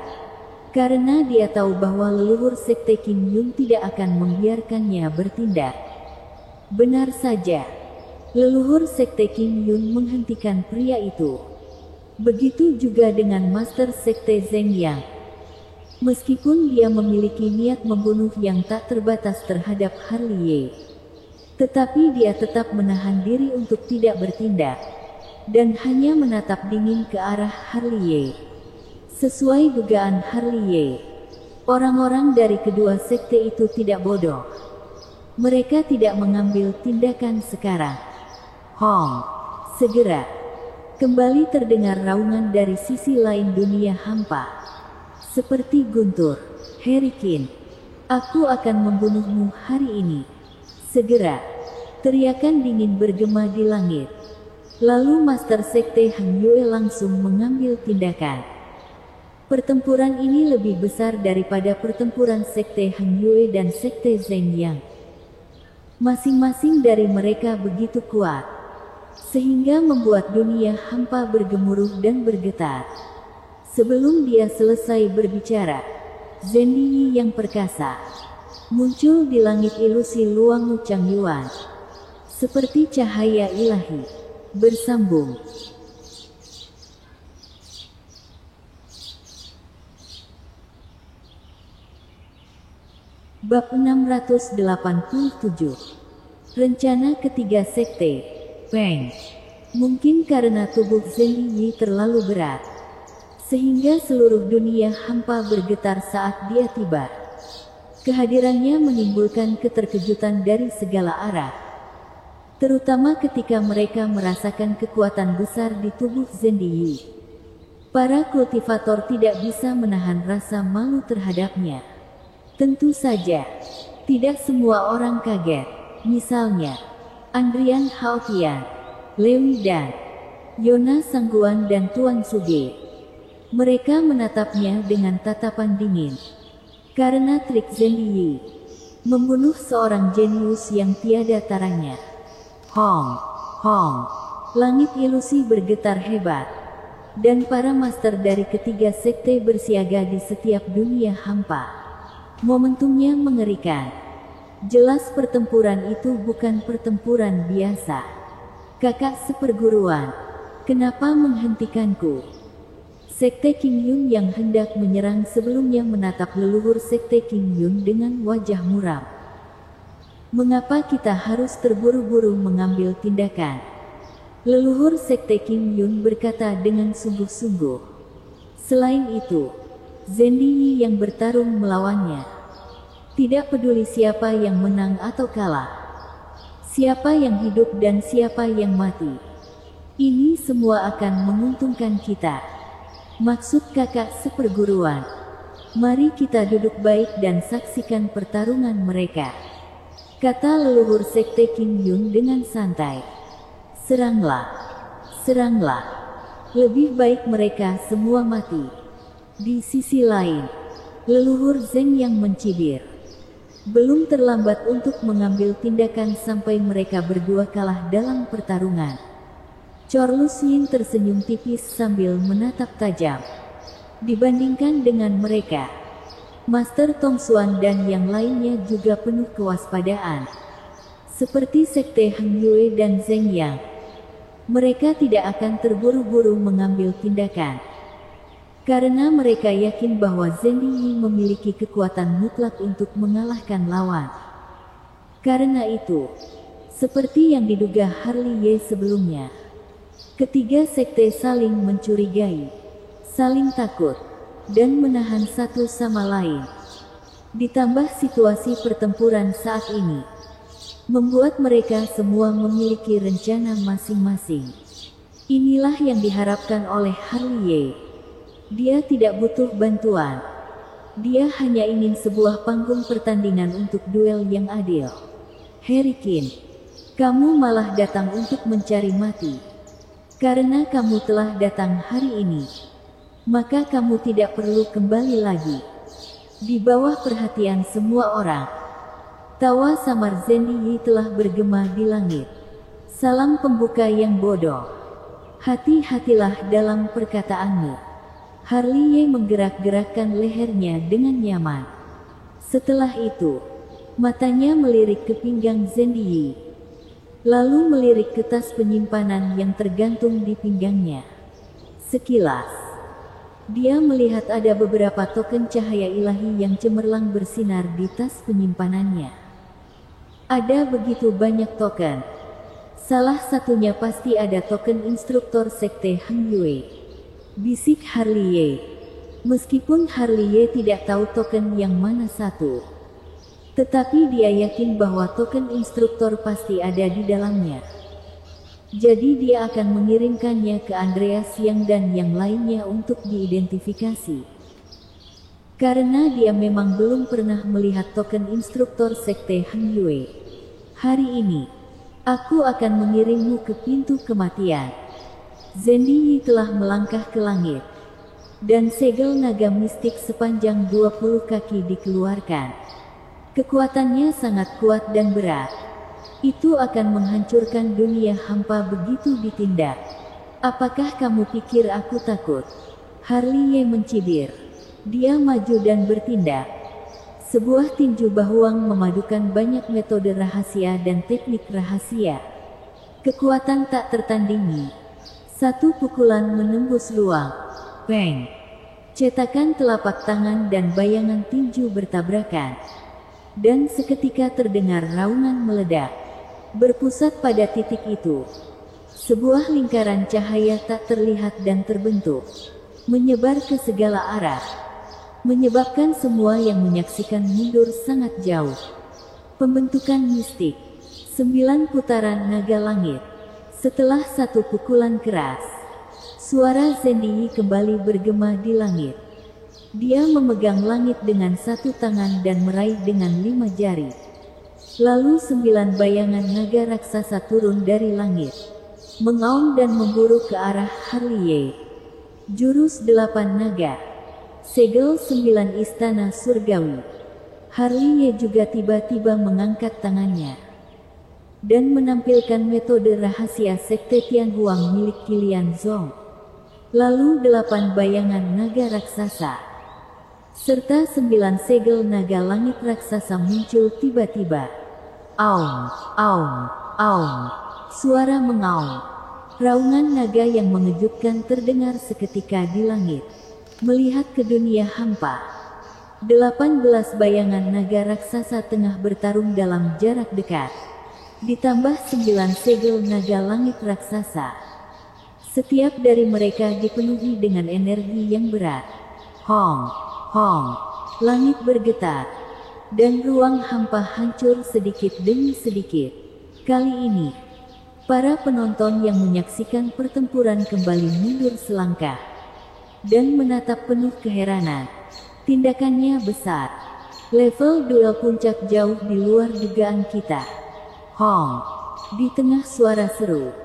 karena dia tahu bahwa leluhur Sekte Kim Yun tidak akan membiarkannya bertindak. Benar saja, leluhur Sekte Kim Yun menghentikan pria itu. Begitu juga dengan Master Sekte Zheng Yang. Meskipun dia memiliki niat membunuh yang tak terbatas terhadap Harley, tetapi dia tetap menahan diri untuk tidak bertindak, dan hanya menatap dingin ke arah Harley. Sesuai dugaan Harley, orang-orang dari kedua sekte itu tidak bodoh. Mereka tidak mengambil tindakan sekarang. Hong, segera. Kembali terdengar raungan dari sisi lain dunia hampa. Seperti guntur, Harry Qin, aku akan membunuhmu hari ini. Segera. Teriakan dingin bergema di langit. Lalu Master Sekte Hang Yue langsung mengambil tindakan. Pertempuran ini lebih besar daripada pertempuran Sekte Hang Yue dan Sekte Zheng Yang. Masing-masing dari mereka begitu kuat, sehingga membuat dunia hampa bergemuruh dan bergetar. Sebelum dia selesai berbicara, Zhen Yi yang perkasa muncul di langit ilusi Luang Chang Yuan, seperti cahaya ilahi, bersambung. Bab 687. Rencana ketiga sekte, Peng. Mungkin karena tubuh Zhen Yi terlalu berat, sehingga seluruh dunia hampa bergetar saat dia tiba. Kehadirannya menimbulkan keterkejutan dari segala arah, terutama ketika mereka merasakan kekuatan besar di tubuh Zhen Yi. Para kultivator tidak bisa menahan rasa malu terhadapnya. Tentu saja, tidak semua orang kaget. Misalnya, Andrian Haotian, Lewi Dan, Yona Sangguan dan Tuan Suge. Mereka menatapnya dengan tatapan dingin. Karena trik Zhen Yi membunuh seorang jenius yang tiada taranya. Hong, Hong. Langit ilusi bergetar hebat, dan para master dari ketiga sekte bersiaga di setiap dunia hampa. Momentumnya mengerikan. Jelas pertempuran itu bukan pertempuran biasa. Kakak seperguruan, kenapa menghentikanku? Sekte King Yun yang hendak menyerang sebelumnya menatap leluhur Sekte King Yun dengan wajah muram. Mengapa kita harus terburu-buru mengambil tindakan? Leluhur Sekte King Yun berkata dengan sungguh-sungguh. Selain itu, Zhen Yi yang bertarung melawannya. Tidak peduli siapa yang menang atau kalah, siapa yang hidup dan siapa yang mati, ini semua akan menguntungkan kita. Maksud kakak seperguruan, mari kita duduk baik dan saksikan pertarungan mereka, kata leluhur Sekte King Yun dengan santai. Seranglah, seranglah, lebih baik mereka semua mati. Di sisi lain, leluhur Zheng yang mencibir. Belum terlambat untuk mengambil tindakan sampai mereka berdua kalah dalam pertarungan. Charles Yin tersenyum tipis sambil menatap tajam. Dibandingkan dengan mereka, Master Tong Xuan dan yang lainnya juga penuh kewaspadaan. Seperti Sekte Hang Yue dan Zheng Yang, mereka tidak akan terburu-buru mengambil tindakan. Karena mereka yakin bahwa Zhen Yi memiliki kekuatan mutlak untuk mengalahkan lawan. Karena itu, seperti yang diduga Harley Ye sebelumnya, ketiga sekte saling mencurigai, saling takut, dan menahan satu sama lain. Ditambah situasi pertempuran saat ini, membuat mereka semua memiliki rencana masing-masing. Inilah yang diharapkan oleh Harley. Dia tidak butuh bantuan. Dia hanya ingin sebuah panggung pertandingan untuk duel yang adil. Harry Quinn, kamu malah datang untuk mencari mati. Karena kamu telah datang hari ini, maka kamu tidak perlu kembali lagi. Di bawah perhatian semua orang, tawa samar Zendy Yi telah bergema di langit. Salam pembuka yang bodoh. Hati-hatilah dalam perkataanmu. Harley menggerak-gerakkan lehernya dengan nyaman. Setelah itu, matanya melirik ke pinggang Zendy Yi, lalu melirik ke tas penyimpanan yang tergantung di pinggangnya. Sekilas, dia melihat ada beberapa token cahaya ilahi yang cemerlang bersinar di tas penyimpanannya. Ada begitu banyak token. Salah satunya pasti ada token instruktur sekte Hang Yue, bisik Harley. Meskipun Harley tidak tahu token yang mana satu, tetapi dia yakin bahwa token instruktur pasti ada di dalamnya. Jadi dia akan mengirimkannya ke Andreas Yang dan yang lainnya untuk diidentifikasi. Karena dia memang belum pernah melihat token instruktur sekte Hang Yue. Hari ini, aku akan mengirimmu ke pintu kematian. Zendy Yi telah melangkah ke langit, dan segel naga mistik sepanjang 20 kaki dikeluarkan. Kekuatannya sangat kuat dan berat. Itu akan menghancurkan dunia hampa begitu ditindak. Apakah kamu pikir aku takut? Harley mencibir. Dia maju dan bertindak. Sebuah tinju bahuang memadukan banyak metode rahasia dan teknik rahasia. Kekuatan tak tertandingi. Satu pukulan menembus ruang. Bang! Cetakan telapak tangan dan bayangan tinju bertabrakan. Dan seketika terdengar raungan meledak. Berpusat pada titik itu, sebuah lingkaran cahaya tak terlihat dan terbentuk, menyebar ke segala arah, menyebabkan semua yang menyaksikan mundur sangat jauh. Pembentukan mistik, 9 putaran naga langit. Setelah satu pukulan keras, suara Zendy Yi kembali bergema di langit. Dia memegang langit dengan satu tangan dan meraih dengan 5 jari. Lalu 9 bayangan naga raksasa turun dari langit, mengaum dan memburu ke arah Harley. Jurus 8 naga, segel 9 istana surgawi. Harley juga tiba-tiba mengangkat tangannya dan menampilkan metode rahasia sekte Tianhuang milik Qilian Zong. Lalu 8 bayangan naga raksasa serta 9 segel naga langit raksasa muncul tiba-tiba. Aum, aum, aum. Suara mengaum. Raungan naga yang mengejutkan terdengar seketika di langit. Melihat ke dunia hampa, 18 bayangan naga raksasa tengah bertarung dalam jarak dekat. Ditambah 9 segel naga langit raksasa. Setiap dari mereka dipenuhi dengan energi yang berat. Hong, hong. Langit bergetar. Dan ruang hampa hancur sedikit demi sedikit. Kali ini, para penonton yang menyaksikan pertempuran kembali mundur selangkah dan menatap penuh keheranan. Tindakannya besar. Level duel puncak jauh di luar dugaan kita. Hong! Di tengah suara seru,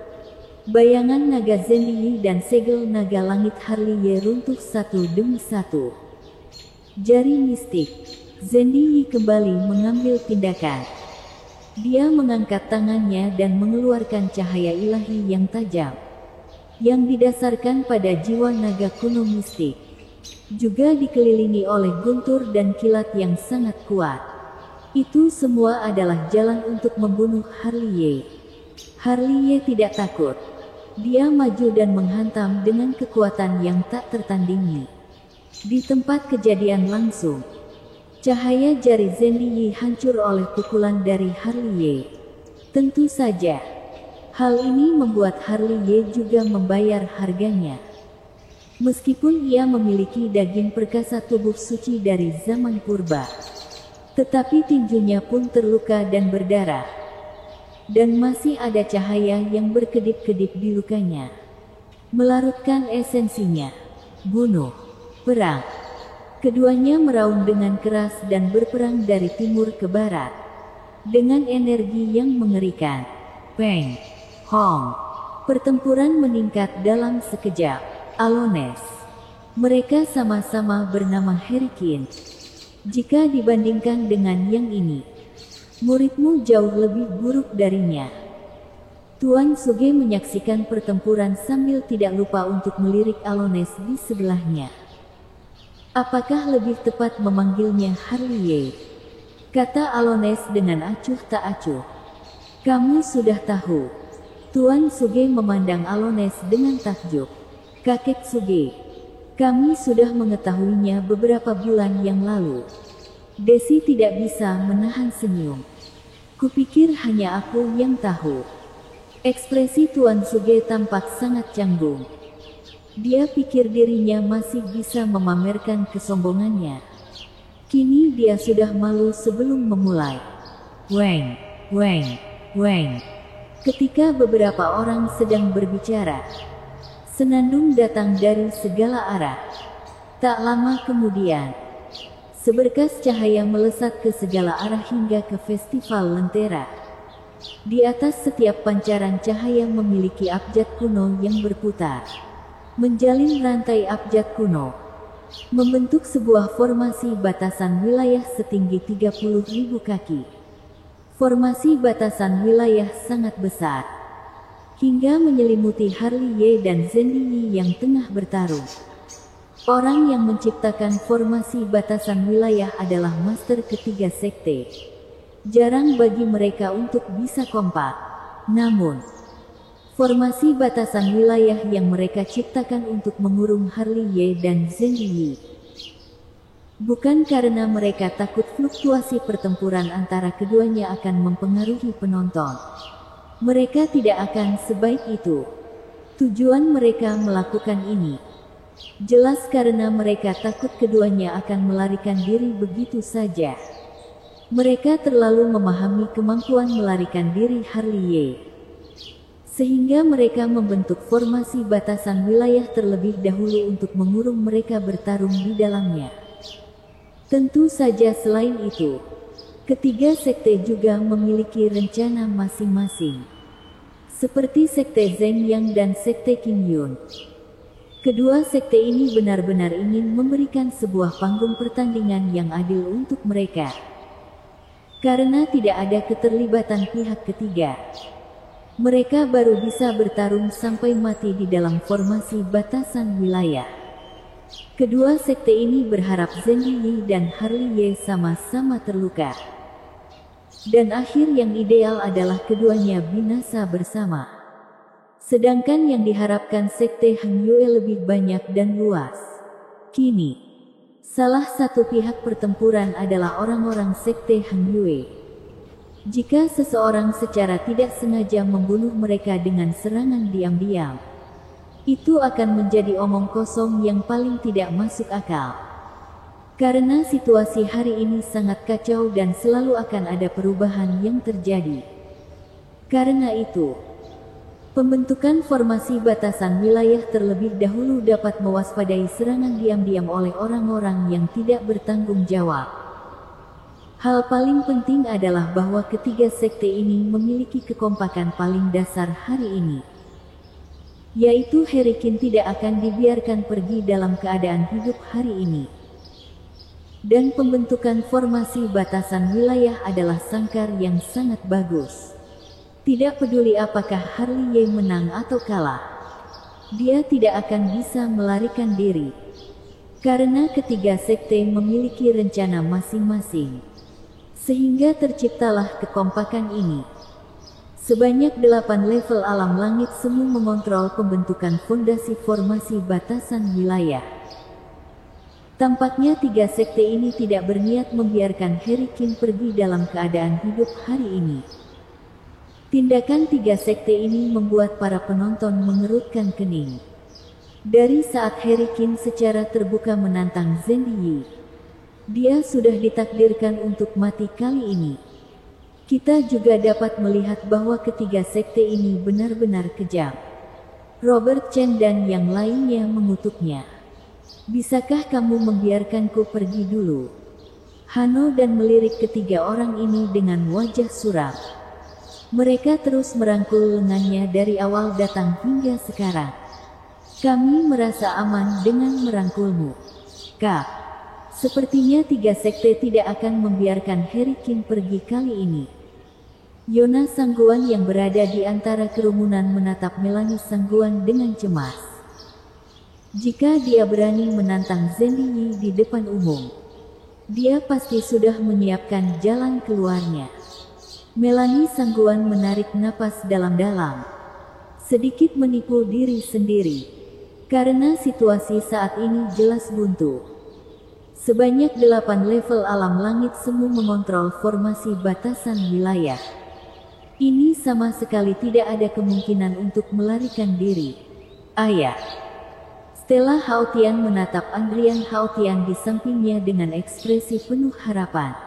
bayangan naga Zendy Yi dan segel naga langit Harley runtuh satu demi satu. Jari mistik Zendy Yi kembali mengambil tindakan. Dia mengangkat tangannya dan mengeluarkan cahaya ilahi yang tajam, yang didasarkan pada jiwa naga kuno mistik, juga dikelilingi oleh guntur dan kilat yang sangat kuat. Itu semua adalah jalan untuk membunuh Harley. Harley tidak takut. Dia maju dan menghantam dengan kekuatan yang tak tertandingi. Di tempat kejadian langsung, cahaya jari Zendy Yi hancur oleh pukulan dari Harley. Tentu saja, hal ini membuat Harley juga membayar harganya. Meskipun ia memiliki daging perkasa tubuh suci dari zaman purba, Tetapi tinjunya pun terluka dan berdarah. Dan masih ada cahaya yang berkedip-kedip di lukanya, melarutkan esensinya. Bunuh, perang. Keduanya meraung dengan keras dan berperang dari timur ke barat, dengan energi yang mengerikan. Peng, Hong. Pertempuran meningkat dalam sekejap. Alones. Mereka sama-sama bernama Herikin. Jika dibandingkan dengan yang ini, muridmu jauh lebih buruk darinya. Tuan Suge menyaksikan pertempuran sambil tidak lupa untuk melirik Alones di sebelahnya. Apakah lebih tepat memanggilnya Harliye? Kata Alones dengan acuh tak acuh. Kamu sudah tahu. Tuan Suge memandang Alones dengan takjub. Kakek Suge, kami sudah mengetahuinya beberapa bulan yang lalu. Desi tidak bisa menahan senyum. Kupikir hanya aku yang tahu. Ekspresi Tuan Suge tampak sangat canggung. Dia pikir dirinya masih bisa memamerkan kesombongannya. Kini dia sudah malu sebelum memulai. Weng, weng, weng. Ketika beberapa orang sedang berbicara, senandung datang dari segala arah. Tak lama kemudian, seberkas cahaya melesat ke segala arah hingga ke festival Lentera. Di atas setiap pancaran cahaya memiliki abjad kuno yang berputar, menjalin rantai abjad kuno, membentuk sebuah formasi batasan wilayah setinggi 30.000 kaki. Formasi batasan wilayah sangat besar, hingga menyelimuti Harliye dan Zendiyi yang tengah bertarung. Orang yang menciptakan formasi batasan wilayah adalah master ketiga sekte. Jarang bagi mereka untuk bisa kompak. Namun, formasi batasan wilayah yang mereka ciptakan untuk mengurung Harliye dan Zendiyi, bukan karena mereka takut fluktuasi pertempuran antara keduanya akan mempengaruhi penonton. Mereka tidak akan sebaik itu. Tujuan mereka melakukan ini jelas karena mereka takut keduanya akan melarikan diri begitu saja. Mereka terlalu memahami kemampuan melarikan diri Harliye, sehingga mereka membentuk formasi batasan wilayah terlebih dahulu untuk mengurung mereka bertarung di dalamnya. Tentu saja selain itu, ketiga sekte juga memiliki rencana masing-masing. Seperti sekte Zheng Yang dan sekte Qin Yun. Kedua sekte ini benar-benar ingin memberikan sebuah panggung pertandingan yang adil untuk mereka. Karena tidak ada keterlibatan pihak ketiga, mereka baru bisa bertarung sampai mati di dalam formasi batasan wilayah. Kedua sekte ini berharap Zendiyi dan Harliye sama-sama terluka. Dan akhir yang ideal adalah keduanya binasa bersama. Sedangkan yang diharapkan sekte Han Yue lebih banyak dan luas. Kini, salah satu pihak pertempuran adalah orang-orang sekte Han Yue. Jika seseorang secara tidak sengaja membunuh mereka dengan serangan diam-diam, itu akan menjadi omong kosong yang paling tidak masuk akal. Karena situasi hari ini sangat kacau dan selalu akan ada perubahan yang terjadi. Karena itu, pembentukan formasi batasan wilayah terlebih dahulu dapat mewaspadai serangan diam-diam oleh orang-orang yang tidak bertanggung jawab. Hal paling penting adalah bahwa ketiga sekte ini memiliki kekompakan paling dasar hari ini, yaitu Herikin tidak akan dibiarkan pergi dalam keadaan hidup hari ini. Dan pembentukan formasi batasan wilayah adalah sangkar yang sangat bagus. Tidak peduli apakah Harliye menang atau kalah, dia tidak akan bisa melarikan diri. Karena ketiga sekte memiliki rencana masing-masing, sehingga terciptalah kekompakan ini. Sebanyak 8 level alam langit semu mengontrol pembentukan fondasi formasi batasan wilayah. Tampaknya tiga sekte ini tidak berniat membiarkan Herikin pergi dalam keadaan hidup hari ini. Tindakan tiga sekte ini membuat para penonton mengerutkan kening. Dari saat Herikin secara terbuka menantang Zendiyi, Dia sudah ditakdirkan untuk mati kali ini. Kita juga dapat melihat bahwa ketiga sekte ini benar-benar kejam. Robert Chen dan yang lainnya mengutuknya. Bisakah kamu membiarkanku pergi dulu? Hano dan melirik ketiga orang ini dengan wajah suram. Mereka terus merangkul lengannya dari awal datang hingga sekarang. Kami merasa aman dengan merangkulmu. Kak. Sepertinya tiga sekte tidak akan membiarkan Harry King pergi kali ini. Yona Sangguan yang berada di antara kerumunan menatap Melanie Sangguan dengan cemas. Jika dia berani menantang Zheng Yi di depan umum, dia pasti sudah menyiapkan jalan keluarnya. Melanie Sangguan menarik napas dalam-dalam, sedikit menipu diri sendiri, karena situasi saat ini jelas buntu. Sebanyak 8 level alam langit semu mengontrol formasi batasan wilayah. Ini sama sekali tidak ada kemungkinan untuk melarikan diri. Ayah. Stella Haotian menatap Andrian Haotian di sampingnya dengan ekspresi penuh harapan.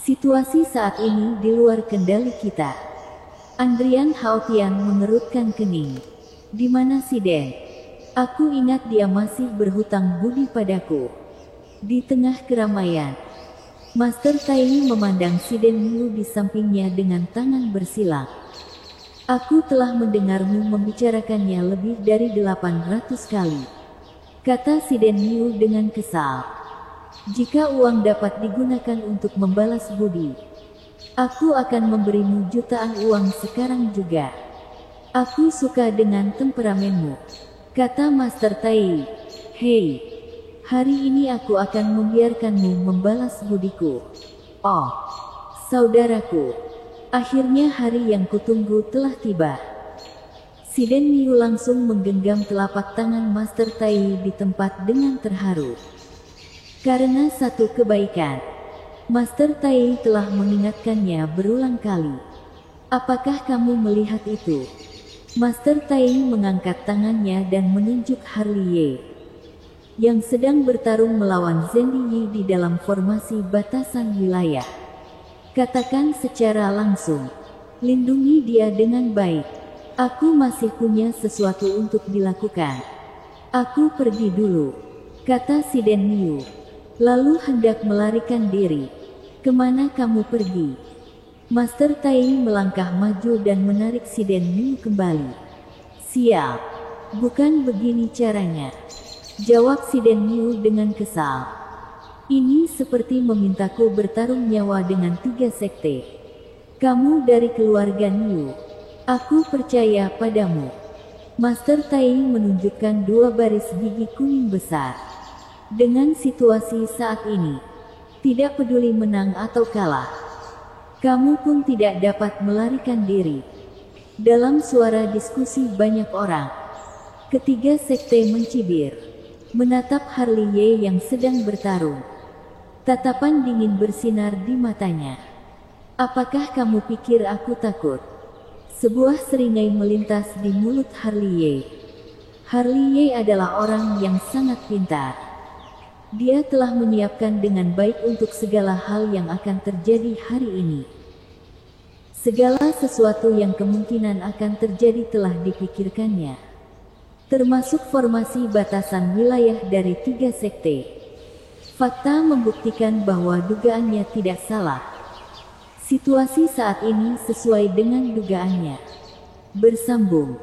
Situasi saat ini di luar kendali kita. Andrian Haotian mengerutkan kening. Di mana si Den? Aku ingat dia masih berhutang budi padaku. Di tengah keramaian, Master Tai memandang si Den Liu di sampingnya dengan tangan bersilang. Aku telah mendengarmu membicarakannya lebih dari 800 kali. Kata si Den Liu dengan kesal. Jika uang dapat digunakan untuk membalas budi, aku akan memberimu jutaan uang sekarang juga. Aku suka dengan temperamenmu. Kata Master Tai. Hei. Hari ini aku akan membiarkanmu membalas budiku. Oh, saudaraku. Akhirnya hari yang kutunggu telah tiba. Si Den Liu langsung menggenggam telapak tangan Master Tai di tempat dengan terharu. Karena satu kebaikan, Master Tai telah mengingatkannya berulang kali. Apakah kamu melihat itu? Master Tai mengangkat tangannya dan menunjuk Harley Ye, yang sedang bertarung melawan Zheng Yi di dalam formasi batasan wilayah. Katakan secara langsung, lindungi dia dengan baik. Aku masih punya sesuatu untuk dilakukan. Aku pergi dulu, kata si Den Liu, lalu hendak melarikan diri. Kemana kamu pergi? Master Tai melangkah maju dan menarik si Den Liu kembali. Sial, bukan begini caranya, jawab si Den Liu dengan kesal. Ini seperti memintaku bertarung nyawa dengan 3 sekte. Kamu dari keluarga Liu. Aku percaya padamu. Master Tai menunjukkan 2 baris gigi kuning besar. Dengan situasi saat ini, tidak peduli menang atau kalah, kamu pun tidak dapat melarikan diri. Dalam suara diskusi banyak orang, ketiga sekte mencibir, menatap Harley Ye yang sedang bertarung. Tatapan dingin bersinar di matanya. Apakah kamu pikir aku takut? Sebuah seringai melintas di mulut Harley Ye. Harley Ye adalah orang yang sangat pintar. Dia telah menyiapkan dengan baik untuk segala hal yang akan terjadi hari ini. Segala sesuatu yang kemungkinan akan terjadi telah dipikirkannya, termasuk formasi batasan wilayah dari 3 sekte. Fakta membuktikan bahwa dugaannya tidak salah. Situasi saat ini sesuai dengan dugaannya. Bersambung.